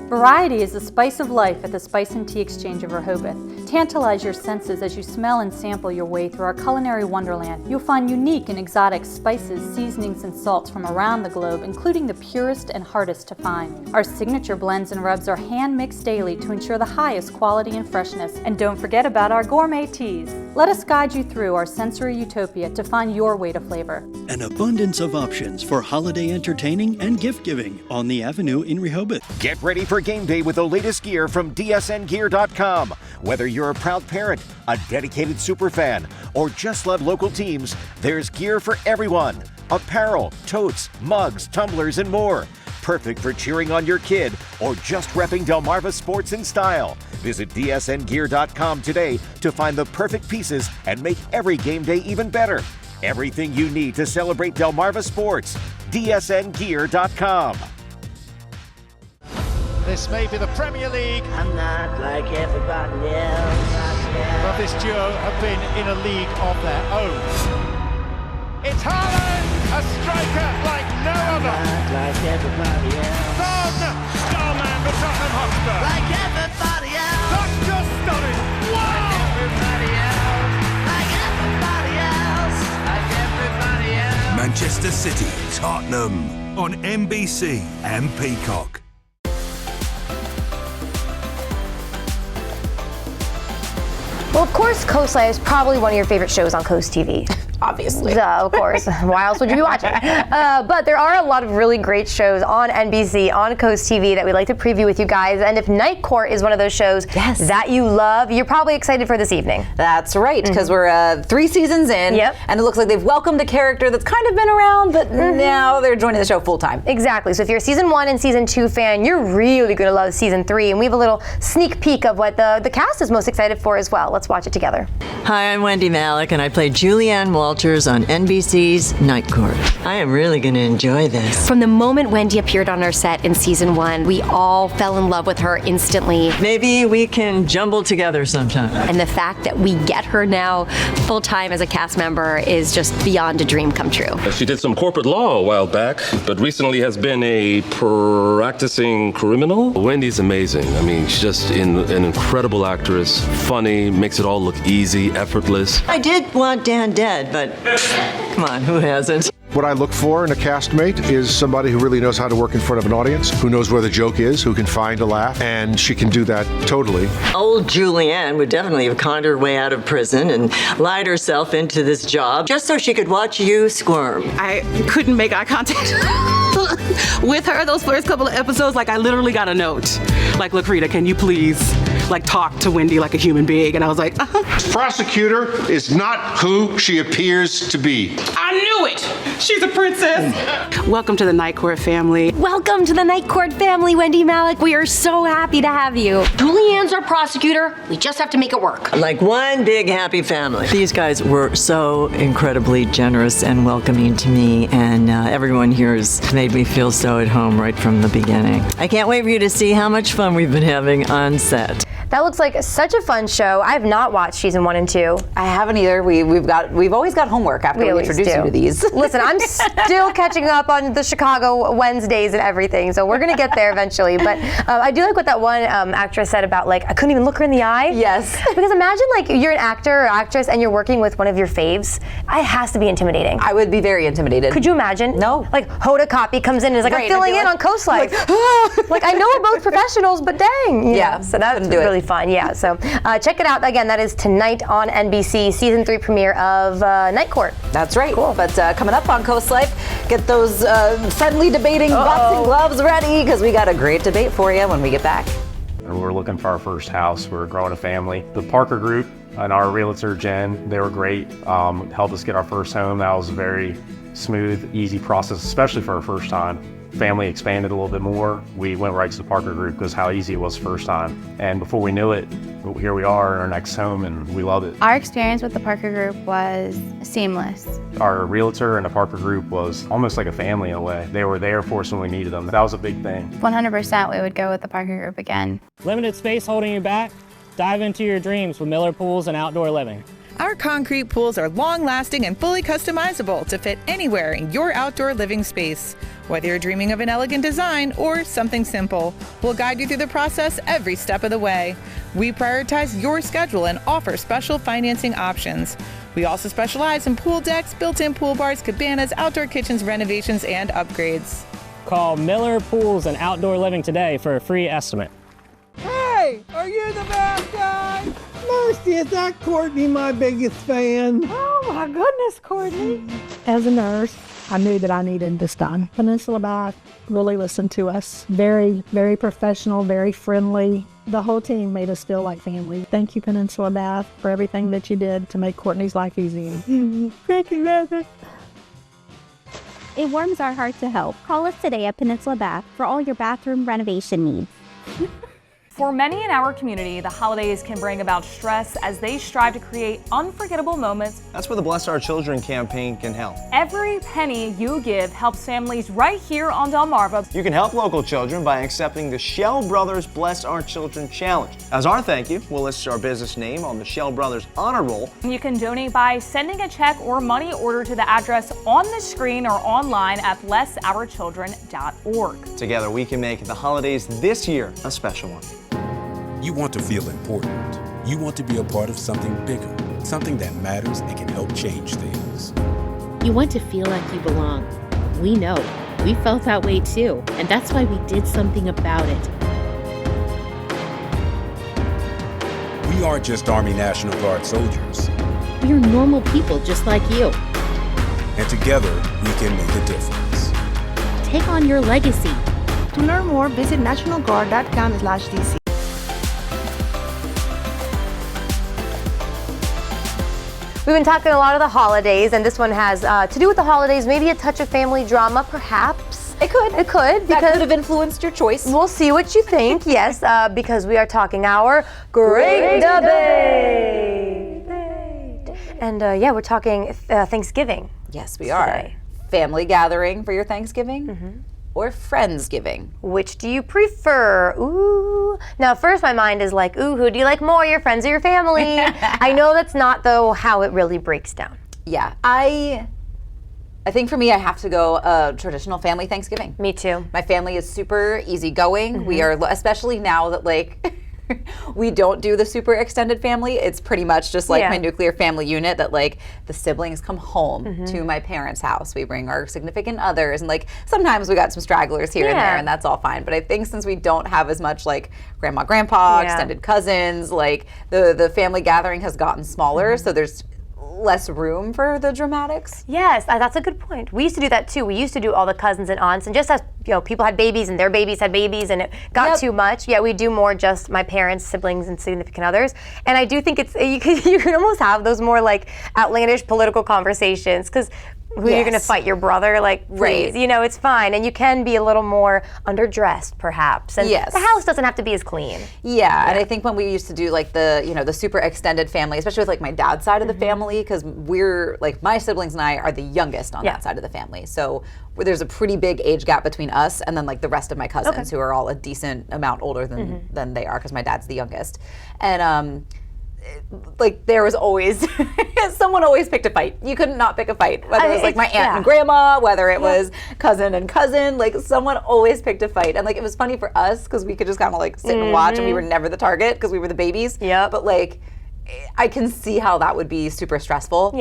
Variety is the spice of life at the Spice and Tea Exchange of Rehoboth. Tantalize your senses as you smell and sample your way through our culinary wonderland. You'll find unique and exotic spices, seasonings, and salts from around the globe, including the purest and hardest to find. Our signature blends and rubs are hand-mixed daily to ensure the highest quality and freshness. And don't forget about our gourmet teas. Let us guide you through our sensory utopia to find your way to flavor. An abundance of options for holiday entertaining and gift-giving on the Avenue in Rehoboth. Get ready for game day with the latest gear from dsngear.com. Whether you're a proud parent, a dedicated superfan, or just love local teams, there's gear for everyone. Apparel, totes, mugs, tumblers, and more. Perfect for cheering on your kid or just repping Delmarva sports in style. Visit dsngear.com today to find the perfect pieces and make every game day even better. Everything you need to celebrate Delmarva sports. dsngear.com. This may be the Premier League. I'm not like everybody else. But this duo have been in a league of their own. It's Haaland, a striker like no other. I'm not like everybody else. Son, starman for Tottenham Hotspur. Like everybody else. That's just stunning. Wow! Like everybody else. Like everybody else. Like everybody else. Manchester City, Tottenham on NBC and Peacock. Well, of course, CoastLife is probably one of your favorite shows on CoastTV. Obviously. Of course. Why else would you be watching? But there are a lot of really great shows on NBC, on CoastTV that we'd like to preview with you guys. And if Night Court is one of those shows that you love, you're probably excited for this evening. That's right, because we're 3 seasons in, and it looks like they've welcomed a character that's kind of been around, but now they're joining the show full time. Exactly. So if you're a season 1 and season 2 fan, you're really going to love season 3. And we have a little sneak peek of what the cast is most excited for as well. Let's watch it together. Hi, I'm Wendy Malick, and I play Julianne Walters on NBC's Night Court. I am really going to enjoy this. From the moment Wendy appeared on our set in season 1, we all fell in love with her instantly. Maybe we can jumble together sometime. And the fact that we get her now full-time as a cast member is just beyond a dream come true. She did some corporate law a while back, but recently has been a practicing criminal. Wendy's amazing. I mean, she's just an incredible actress, funny, makes it all look easy, effortless. I did want Dan dead, but come on, who hasn't? What I look for in a castmate is somebody who really knows how to work in front of an audience, who knows where the joke is, who can find a laugh, and she can do that totally. Old Julianne would definitely have conned her way out of prison and lied herself into this job just so she could watch you squirm. I couldn't make eye contact with her those first couple of episodes. Like, I literally got a note. Like, look, Rita, can you please like talk to Wendy like a human being, and I was like, Prosecutor is not who she appears to be. I knew it! She's a princess! Welcome to the Night Court family. Welcome to the Night Court family, Wendy Malick. We are so happy to have you. Julianne's our prosecutor. We just have to make it work. Like one big happy family. These guys were so incredibly generous and welcoming to me, and everyone here has made me feel so at home right from the beginning. I can't wait for you to see how much fun we've been having on set. That looks like such a fun show. I have not watched season 1 and 2. I haven't either. We've always got homework after we introduce you to these. Listen, I'm still catching up on the Chicago Wednesdays and everything, so we're gonna get there eventually. But I do like what that one actress said about like I couldn't even look her in the eye. Yes. Because imagine like you're an actor or actress and you're working with one of your faves. It has to be intimidating. I would be very intimidated. Could you imagine? No. Like Hoda Kotb comes in and is like, I'm filling in on CoastLife. Like I know we're both professionals, but dang. Yeah. So that's really fun. Yeah. So check it out again. That is tonight on NBC, season 3 premiere of Night Court. That's right. Cool. But coming up on CoastLife, get those friendly debating boxing gloves ready because we got a great debate for you when we get back. We're looking for our first house. We're growing a family. The Parker Group and our realtor Jen, they were great. Helped us get our first home. That was a very smooth, easy process, especially for our first time. Family expanded a little bit more. We went right to the Parker Group because how easy it was the first time. And before we knew it, here we are in our next home and we love it. Our experience with the Parker Group was seamless. Our realtor and the Parker Group was almost like a family in a way. They were there for us when we needed them. That was a big thing. 100% we would go with the Parker Group again. Limited space holding you back? Dive into your dreams with Miller Pools and Outdoor Living. Our concrete pools are long-lasting and fully customizable to fit anywhere in your outdoor living space. Whether you're dreaming of an elegant design or something simple, we'll guide you through the process every step of the way. We prioritize your schedule and offer special financing options. We also specialize in pool decks, built-in pool bars, cabanas, outdoor kitchens, renovations, and upgrades. Call Miller Pools and Outdoor Living today for a free estimate. Hey, are you the bad guy? Mercy, is that Courtney my biggest fan? Oh my goodness, Courtney. As a nurse, I knew that I needed this done. Peninsula Bath really listened to us. Very, very professional, very friendly. The whole team made us feel like family. Thank you, Peninsula Bath, for everything that you did to make Courtney's life easier. Thank you, Mother. It warms our heart to help. Call us today at Peninsula Bath for all your bathroom renovation needs. For many in our community, the holidays can bring about stress as they strive to create unforgettable moments. That's where the Bless Our Children campaign can help. Every penny you give helps families right here on Delmarva. You can help local children by accepting the Shell Brothers Bless Our Children Challenge. As our thank you, we'll list our business name on the Shell Brothers Honor Roll. You can donate by sending a check or money order to the address on the screen or online at blessourchildren.org. Together we can make the holidays this year a special one. You want to feel important. You want to be a part of something bigger, something that matters and can help change things. You want to feel like you belong. We know. We felt that way too, and that's why we did something about it. We aren't just Army National Guard soldiers. We are normal people just like you. And together, we can make a difference. Take on your legacy. To learn more, visit nationalguard.com/DC. We've been talking a lot of the holidays, and this one has to do with the holidays, maybe a touch of family drama, perhaps. It could. It could. That could have influenced your choice. We'll see what you think, yes, because we are talking our Great Debate. And yeah, we're talking Thanksgiving. Yes, we are. Family gathering for your Thanksgiving? Or Friendsgiving? Which do you prefer? Ooh. Now, first my mind is like, ooh, who do you like more, your friends or your family? I know that's not, though, how it really breaks down. Yeah, I think for me, I have to go traditional family Thanksgiving. Me too. My family is super easygoing. We are, especially now that like, we don't do the super extended family. It's pretty much just like my nuclear family unit that like the siblings come home to my parents' house. We bring our significant others and like sometimes we got some stragglers here and there and that's all fine. But I think since we don't have as much like grandma, grandpa, extended cousins, like the family gathering has gotten smaller. So there's less room for the dramatics. Yes, that's a good point. We used to do that too. We used to do all the cousins and aunts, and just as people had babies and their babies had babies, and it got too much. Yeah, we do more just my parents, siblings, and significant others. And I do think it's you can almost have those more like outlandish political conversations because. Who you're going to fight your brother? Like, please, it's fine. And you can be a little more underdressed, perhaps. And the house doesn't have to be as clean. Yeah, and I think when we used to do like the super extended family, especially with like my dad's side of the family, because we're like my siblings and I are the youngest on that side of the family. So there's a pretty big age gap between us and then like the rest of my cousins who are all a decent amount older than they are because my dad's the youngest. And like there was always someone always picked a fight. You couldn't not pick a fight, whether it was like my aunt and grandma, whether it was cousin and cousin, like someone always picked a fight. And like it was funny for us because we could just kind of like sit and watch, and we were never the target because we were the babies. But like I can see how that would be super stressful.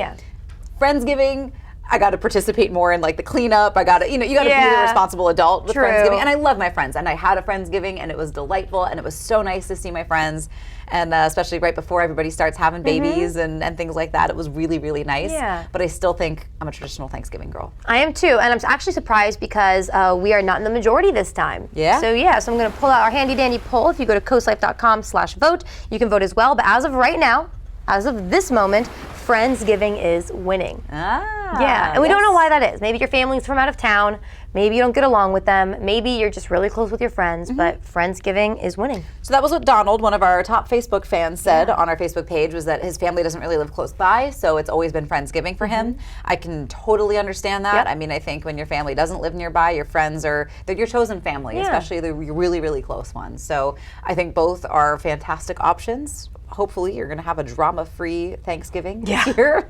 Friendsgiving, I got to participate more in like the cleanup. I got to, you got to be the responsible adult with Friendsgiving. And I love my friends, and I had a Friendsgiving, and it was delightful, and it was so nice to see my friends, and especially right before everybody starts having babies and things like that. It was really, really nice. But I still think I'm a traditional Thanksgiving girl. I am too, and I'm actually surprised because we are not in the majority this time. So I'm going to pull out our handy dandy poll. If you go to coastlife.com/vote, you can vote as well. But as of right now, as of this moment, Friendsgiving is winning. And we don't know why that is. Maybe your family's from out of town. Maybe you don't get along with them. Maybe you're just really close with your friends, but Friendsgiving is winning. So that was what Donald, one of our top Facebook fans, said on our Facebook page, was that his family doesn't really live close by, so it's always been Friendsgiving for him. I can totally understand that. I mean, I think when your family doesn't live nearby, your friends they're your chosen family, especially the really, really close ones. So I think both are fantastic options. Hopefully you're going to have a drama-free Thanksgiving this year.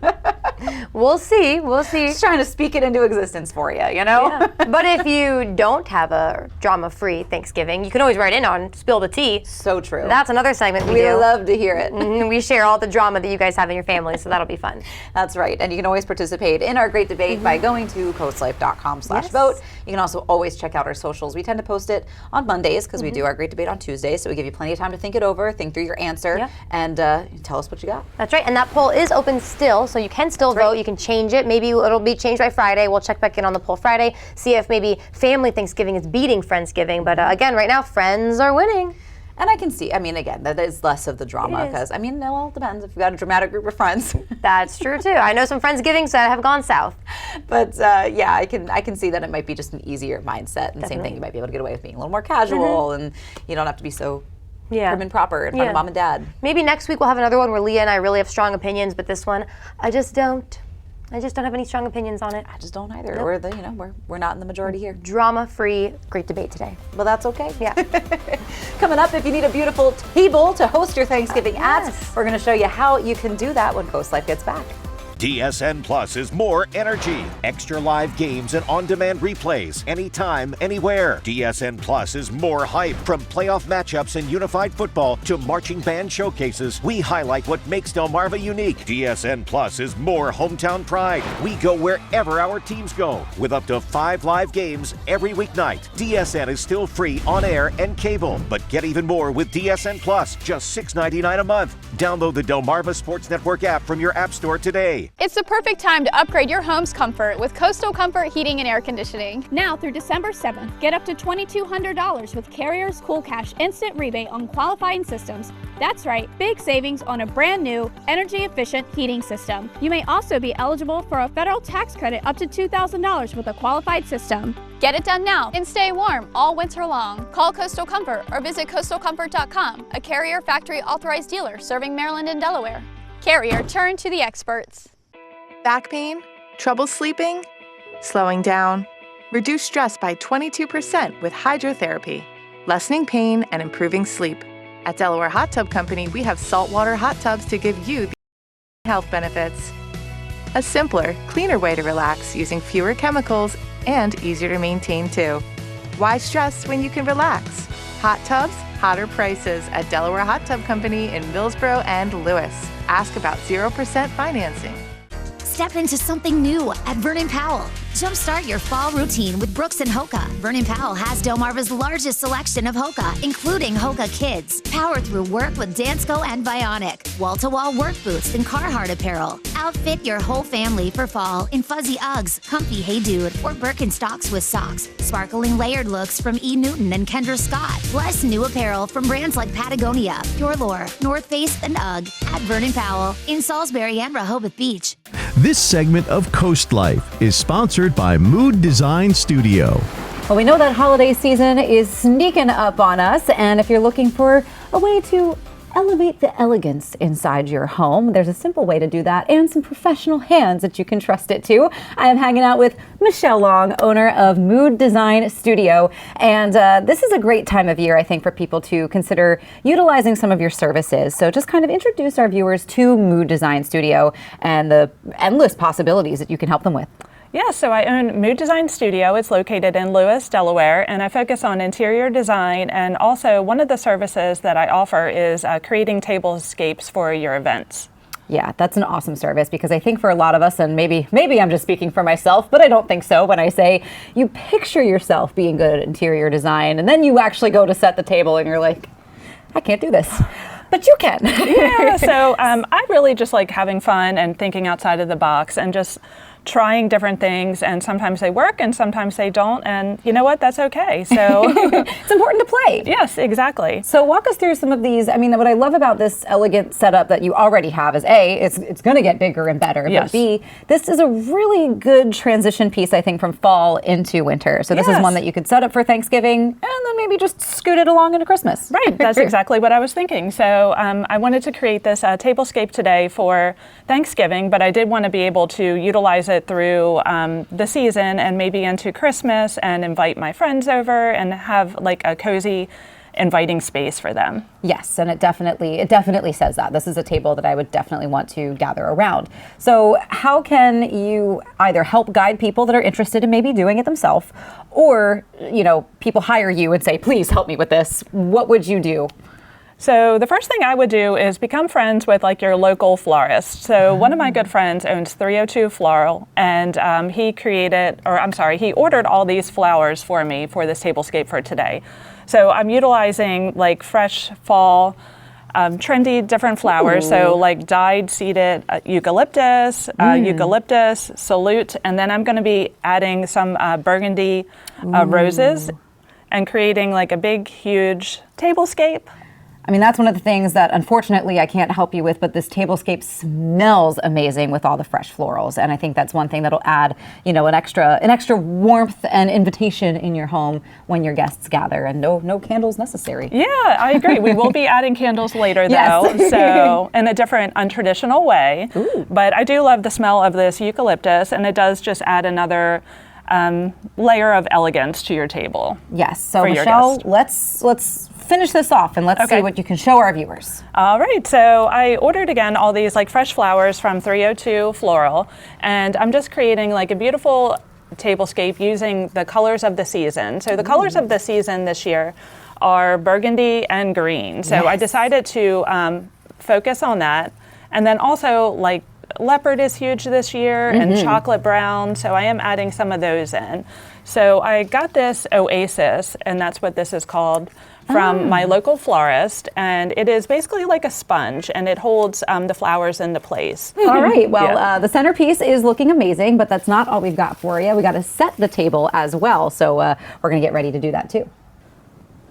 We'll see. Just trying to speak it into existence for you, But if you don't have a drama-free Thanksgiving, you can always write in on Spill the Tea. So true. That's another segment we do. We love to hear it. We share all the drama that you guys have in your family, so that'll be fun. That's right. And you can always participate in our great debate by going to coastlife.com/vote. You can also always check out our socials. We tend to post it on Mondays because we do our great debate on Tuesdays, so we give you plenty of time to think it over, think through your answer, and tell us what you got. That's right. And that poll is open still, so you can still vote. You can change it. Maybe it'll be changed by Friday. We'll check back in on the poll Friday, see if maybe family Thanksgiving is beating Friendsgiving. But again, right now, friends are winning. And I can see, I mean, again, that is less of the drama because, I mean, well, it depends if you've got a dramatic group of friends. That's true, too. I know some Friendsgivings that have gone south. But, yeah, I can see that it might be just an easier mindset. And the same thing, you might be able to get away with being a little more casual and you don't have to be so prim and proper in front of mom and dad. Maybe next week we'll have another one where Leah and I really have strong opinions, but this one, I just don't have any strong opinions on it. I just don't either. Nope. We're not in the majority here. Drama-free, great debate today. Well, that's okay. Yeah. Coming up, if you need a beautiful table to host your Thanksgiving at, we're going to show you how you can do that when Coast Life gets back. DSN Plus is more energy, extra live games and on-demand replays, anytime, anywhere. DSN Plus is more hype, from playoff matchups in unified football to marching band showcases. We highlight what makes Delmarva unique. DSN Plus is more hometown pride. We go wherever our teams go, with up to 5 live games every weeknight. DSN is still free on air and cable, but get even more with DSN Plus, just $6.99 a month. Download the Delmarva Sports Network app from your app store today. It's the perfect time to upgrade your home's comfort with Coastal Comfort Heating and Air Conditioning. Now through December 7th, get up to $2,200 with Carrier's Cool Cash Instant Rebate on qualifying systems. That's right, big savings on a brand new, energy-efficient heating system. You may also be eligible for a federal tax credit up to $2,000 with a qualified system. Get it done now and stay warm all winter long. Call Coastal Comfort or visit coastalcomfort.com, a Carrier factory authorized dealer serving Maryland and Delaware. Carrier, turn to the experts. Back pain? Trouble sleeping? Slowing down? Reduce stress by 22% with hydrotherapy, lessening pain and improving sleep. At Delaware Hot Tub Company, we have saltwater hot tubs to give you the health benefits. A simpler, cleaner way to relax using fewer chemicals and easier to maintain too. Why stress when you can relax? Hot tubs, hotter prices at Delaware Hot Tub Company in Millsboro and Lewis. Ask about 0% financing. Step into something new at Vernon Powell. Jumpstart your fall routine with Brooks and Hoka. Vernon Powell has Delmarva's largest selection of Hoka, including Hoka Kids. Power through work with Dansko and Bionic. Wall-to-wall work boots and Carhartt apparel. Outfit your whole family for fall in fuzzy Uggs, comfy Hey Dude, or Birkenstocks with socks. Sparkling layered looks from E. Newton and Kendra Scott. Plus new apparel from brands like Patagonia, Pure Lore, North Face, and UGG at Vernon Powell in Salisbury and Rehoboth Beach. This segment of Coast Life is sponsored by Mood Design Studio. Well, we know that holiday season is sneaking up on us, and if you're looking for a way to elevate the elegance inside your home, there's a simple way to do that and some professional hands that you can trust it to. I am hanging out with Michelle Long, owner of Mood Design Studio, and this is a great time of year, I think, for people to consider utilizing some of your services. So just kind of introduce our viewers to Mood Design Studio and the endless possibilities that you can help them with. Yeah, so I own Mood Design Studio. It's located in Lewis, Delaware, and I focus on interior design, and also one of the services that I offer is creating tablescapes for your events. Yeah, that's an awesome service, because I think for a lot of us, and maybe I'm just speaking for myself, but I don't think so when I say you picture yourself being good at interior design, and then you actually go to set the table and you're like, I can't do this. But you can. Yeah, so I really just like having fun and thinking outside of the box and just trying different things, and sometimes they work and sometimes they don't, and you know what, that's okay. So it's important to play. Yes, exactly. So walk us through some of these. I mean, what I love about this elegant setup that you already have is A, it's going to get bigger and better, yes. But B, this is a really good transition piece, I think, from fall into winter. So this is one that you could set up for Thanksgiving and then maybe just scoot it along into Christmas. Right, that's exactly what I was thinking. So I wanted to create this tablescape today for Thanksgiving, but I did want to be able to utilize it through the season and maybe into Christmas and invite my friends over and have like a cozy, inviting space for them. Yes, and it definitely says that. This is a table that I would definitely want to gather around. So how can you either help guide people that are interested in maybe doing it themselves, or, you know, people hire you and say, please help me with this? What would you do? So the first thing I would do is become friends with like your local florist. So one of my good friends owns 302 Floral, and he ordered all these flowers for me for this tablescape for today. So I'm utilizing like fresh fall, trendy different flowers. Ooh. So like dyed seeded eucalyptus, salute, and then I'm going to be adding some burgundy roses and creating like a big, huge tablescape. I mean, that's one of the things that unfortunately I can't help you with, but this tablescape smells amazing with all the fresh florals. And I think that's one thing that'll add, you know, an extra warmth and invitation in your home when your guests gather, and no candles necessary. Yeah, I agree. We will be adding candles later though, yes. So in a different untraditional way. Ooh. But I do love the smell of this eucalyptus, and it does just add another layer of elegance to your table. Yes. So Michelle, let's finish this off and let's see what you can show our viewers. All right, so I ordered again all these like fresh flowers from 302 Floral, and I'm just creating like a beautiful tablescape using the colors of the season. So the colors of the season this year are burgundy and green. So yes. I decided to focus on that, and then also like leopard is huge this year, and chocolate brown, so I am adding some of those in. So I got this Oasis, and that's what this is called, from my local florist, and it is basically like a sponge, and it holds the flowers into place. All right, well, the centerpiece is looking amazing, but that's not all we've got for you. We got to set the table as well, so we're going to get ready to do that too.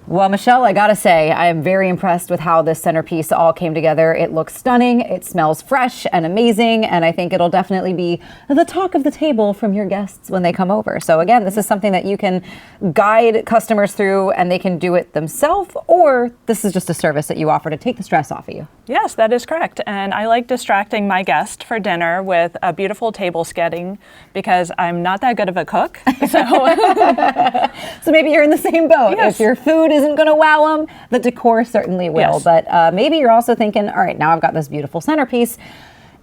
Well, Michelle, I gotta say, I am very impressed with how this centerpiece all came together. It looks stunning, it smells fresh and amazing, and I think it'll definitely be the talk of the table from your guests when they come over. So again, this is something that you can guide customers through and they can do it themselves, or this is just a service that you offer to take the stress off of you. Yes, that is correct. And I like distracting my guest for dinner with a beautiful table setting because I'm not that good of a cook. So maybe you're in the same boat. Yes. If your food isn't going to wow them, the decor certainly will. Yes. But maybe you're also thinking, all right, now I've got this beautiful centerpiece.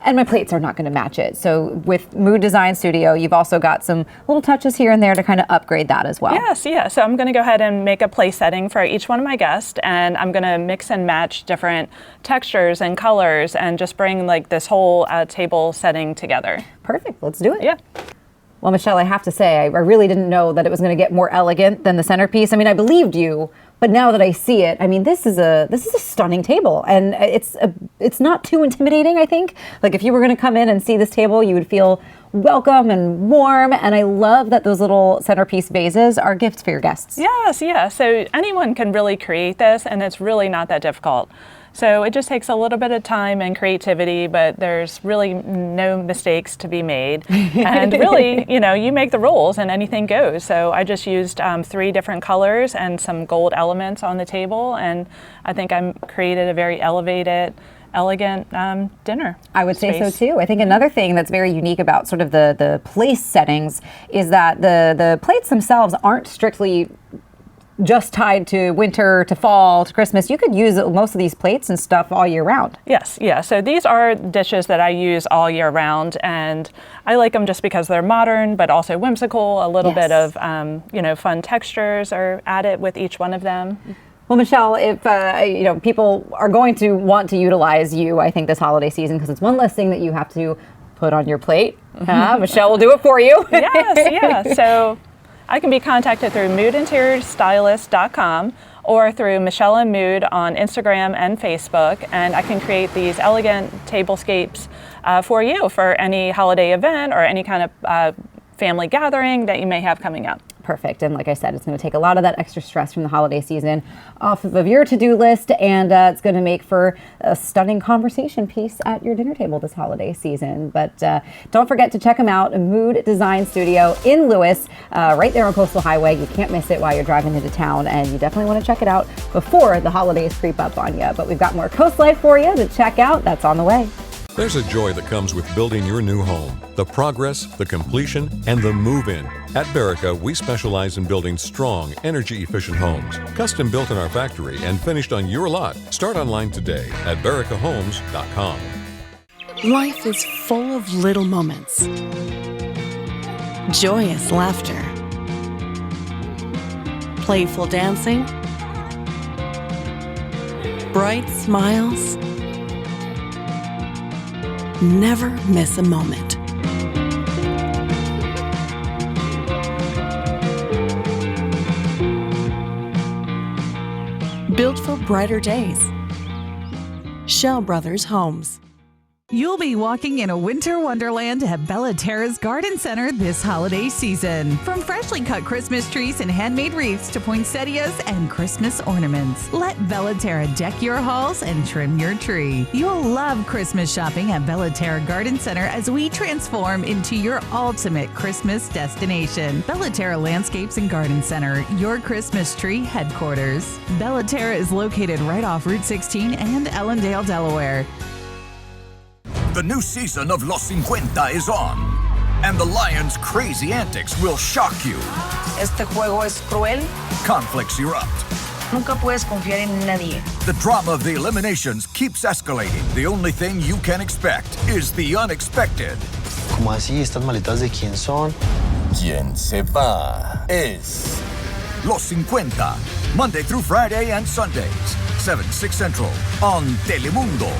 and my plates are not going to match it. So with Mood Design Studio, you've also got some little touches here and there to kind of upgrade that as well. Yes, yeah. So I'm going to go ahead and make a place setting for each one of my guests, and I'm going to mix and match different textures and colors and just bring like this whole table setting together. Perfect. Let's do it. Yeah. Well, Michelle, I have to say, I really didn't know that it was going to get more elegant than the centerpiece. I mean, I believed you, but now that I see it, I mean, this is a stunning table, and it's not too intimidating, I think. Like if you were going to come in and see this table, you would feel welcome and warm, and I love that those little centerpiece vases are gifts for your guests. Yes, yeah. So anyone can really create this, and it's really not that difficult. So it just takes a little bit of time and creativity, but there's really no mistakes to be made. And really, you know, you make the rules and anything goes. So I just used 3 different colors and some gold elements on the table, and I think I created a very elevated, elegant dinner. I would say space. so too. I think another thing that's very unique about sort of the place settings is that the plates themselves aren't strictly just tied to winter, to fall, to Christmas. You could use most of these plates and stuff all year round. Yes, yeah. So these are dishes that I use all year round, and I like them just because they're modern, but also whimsical. A little bit of, you know, fun textures are added with each one of them. Well, Michelle, if you know, people are going to want to utilize you, I think, this holiday season, because it's one less thing that you have to put on your plate. Michelle will do it for you. Yes, yeah. So I can be contacted through moodinteriorstylist.com or through Michelle and Mood on Instagram and Facebook, and I can create these elegant tablescapes for you for any holiday event or any kind of family gathering that you may have coming up. Perfect. And like I said, it's going to take a lot of that extra stress from the holiday season off of your to-do list, and it's going to make for a stunning conversation piece at your dinner table this holiday season. But don't forget to check them out, Mood Design Studio in Lewis, right there on Coastal Highway. You can't miss it while you're driving into town, and you definitely want to check it out before the holidays creep up on you. But we've got more Coast Life for you to check out. That's on the way. There's a joy that comes with building your new home. The progress, the completion, and the move-in. At Berica, we specialize in building strong, energy-efficient homes. Custom built in our factory and finished on your lot. Start online today at bericahomes.com. Life is full of little moments. Joyous laughter. Playful dancing. Bright smiles. Never miss a moment. Built for brighter days. Shell Brothers Homes. You'll be walking in a winter wonderland at Bella Terra's Garden Center this holiday season. From freshly cut Christmas trees and handmade wreaths to poinsettias and Christmas ornaments, let Bella Terra deck your halls and trim your tree. You'll love Christmas shopping at Bella Terra Garden Center as we transform into your ultimate Christmas destination. Bella Terra Landscapes and Garden Center, your Christmas tree headquarters. Bella Terra is located right off Route 16 and Ellendale, Delaware. The new season of Los 50 is on, and the Lions' crazy antics will shock you. Este juego es cruel. Conflicts erupt. Nunca puedes confiar en nadie. The drama of the eliminations keeps escalating. The only thing you can expect is the unexpected. ¿Cómo así? ¿Estas maletas de quién son? Quien se va es Los 50, Monday through Friday and Sundays, 7, 6 Central, on Telemundo.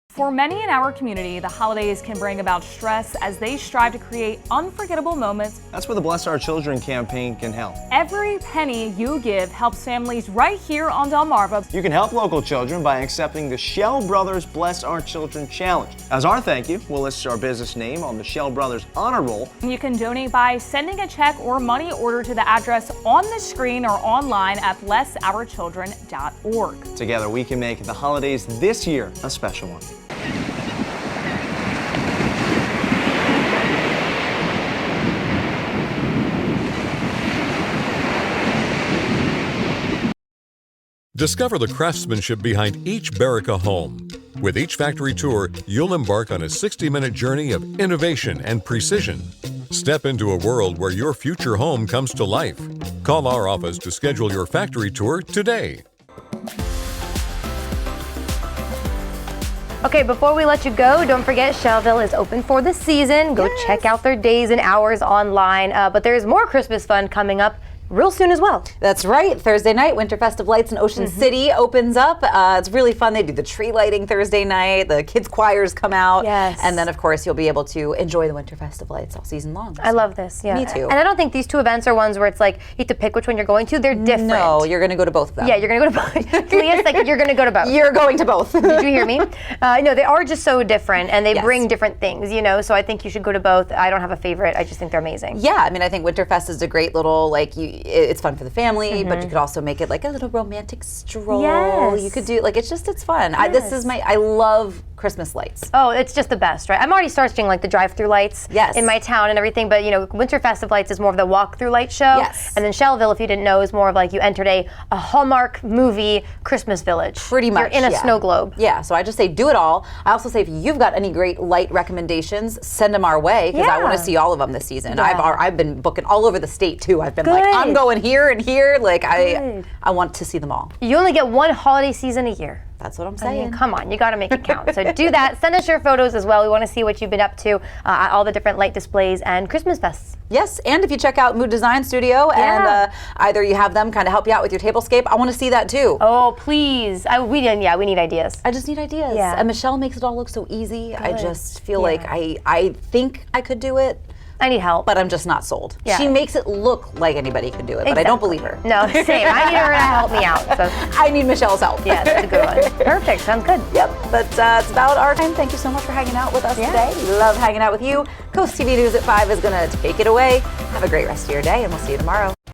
For many in our community, the holidays can bring about stress as they strive to create unforgettable moments. That's where the Bless Our Children campaign can help. Every penny you give helps families right here on Delmarva. You can help local children by accepting the Shell Brothers Bless Our Children Challenge. As our thank you, we'll list our business name on the Shell Brothers Honor Roll. You can donate by sending a check or money order to the address on the screen or online at blessourchildren.org. Together, we can make the holidays this year a special one. Discover the craftsmanship behind each Berica home. With each factory tour, you'll embark on a 60-minute journey of innovation and precision. Step into a world where your future home comes to life. Call our office to schedule your factory tour today. Okay, before we let you go, don't forget Shelville is open for the season. Go check out their days and hours online. But there's more Christmas fun coming up real soon as well. That's right. Thursday night, Winter Festive Lights in Ocean City opens up. It's really fun. They do the tree lighting Thursday night. The kids' choirs come out. Yes. And then, of course, you'll be able to enjoy the Winter Festive Lights all season long. I love this. Yeah. Me too. And I don't think these two events are ones where it's like you have to pick which one you're going to. They're different. No, you're going to go to both of them. Yeah, you're going to go to both. Leah's like, you're going to go to both. You're going to both. Did you hear me? No, they are just so different, and they bring different things, you know, so I think you should go to both. I don't have a favorite. I just think they're amazing. Yeah, I mean, I think Winterfest is a great little, like, it's fun for the family, but you could also make it like a little romantic stroll. Yes. You could do, like, it's fun. I love Christmas lights. Oh, it's just the best, right? I'm already starting like the drive-through lights in my town and everything, but you know, Winter Festive Lights is more of the walk-through light show. Yes. And then Shelville, if you didn't know, is more of like you entered a Hallmark movie Christmas village. Pretty much. You're in a snow globe. Yeah, so I just say do it all. I also say if you've got any great light recommendations, send them our way, because I want to see all of them this season. Yeah. I've been booking all over the state too. I've been like, I'm going here and here. Like I want to see them all. You only get one holiday season a year. That's what I'm I saying. mean, come on, you got to make it count. So do that. Send us your photos as well. We want to see what you've been up to at all the different light displays and Christmas fests. Yes, and if you check out Mood Design Studio and either you have them kind of help you out with your tablescape, I want to see that too. Oh, please. We need ideas. I just need ideas. Yeah. And Michelle makes it all look so easy. Good. I just feel like I think I could do it. I need help. But I'm just not sold. Yeah. She makes it look like anybody could do it, but I don't believe her. No, same. I need her to help me out. So. I need Michelle's help. Yeah, that's a good one. Perfect. Sounds good. Yep, but it's about our time. Thank you so much for hanging out with us today. We love hanging out with you. Coast TV News at 5 is going to take it away. Have a great rest of your day, and we'll see you tomorrow.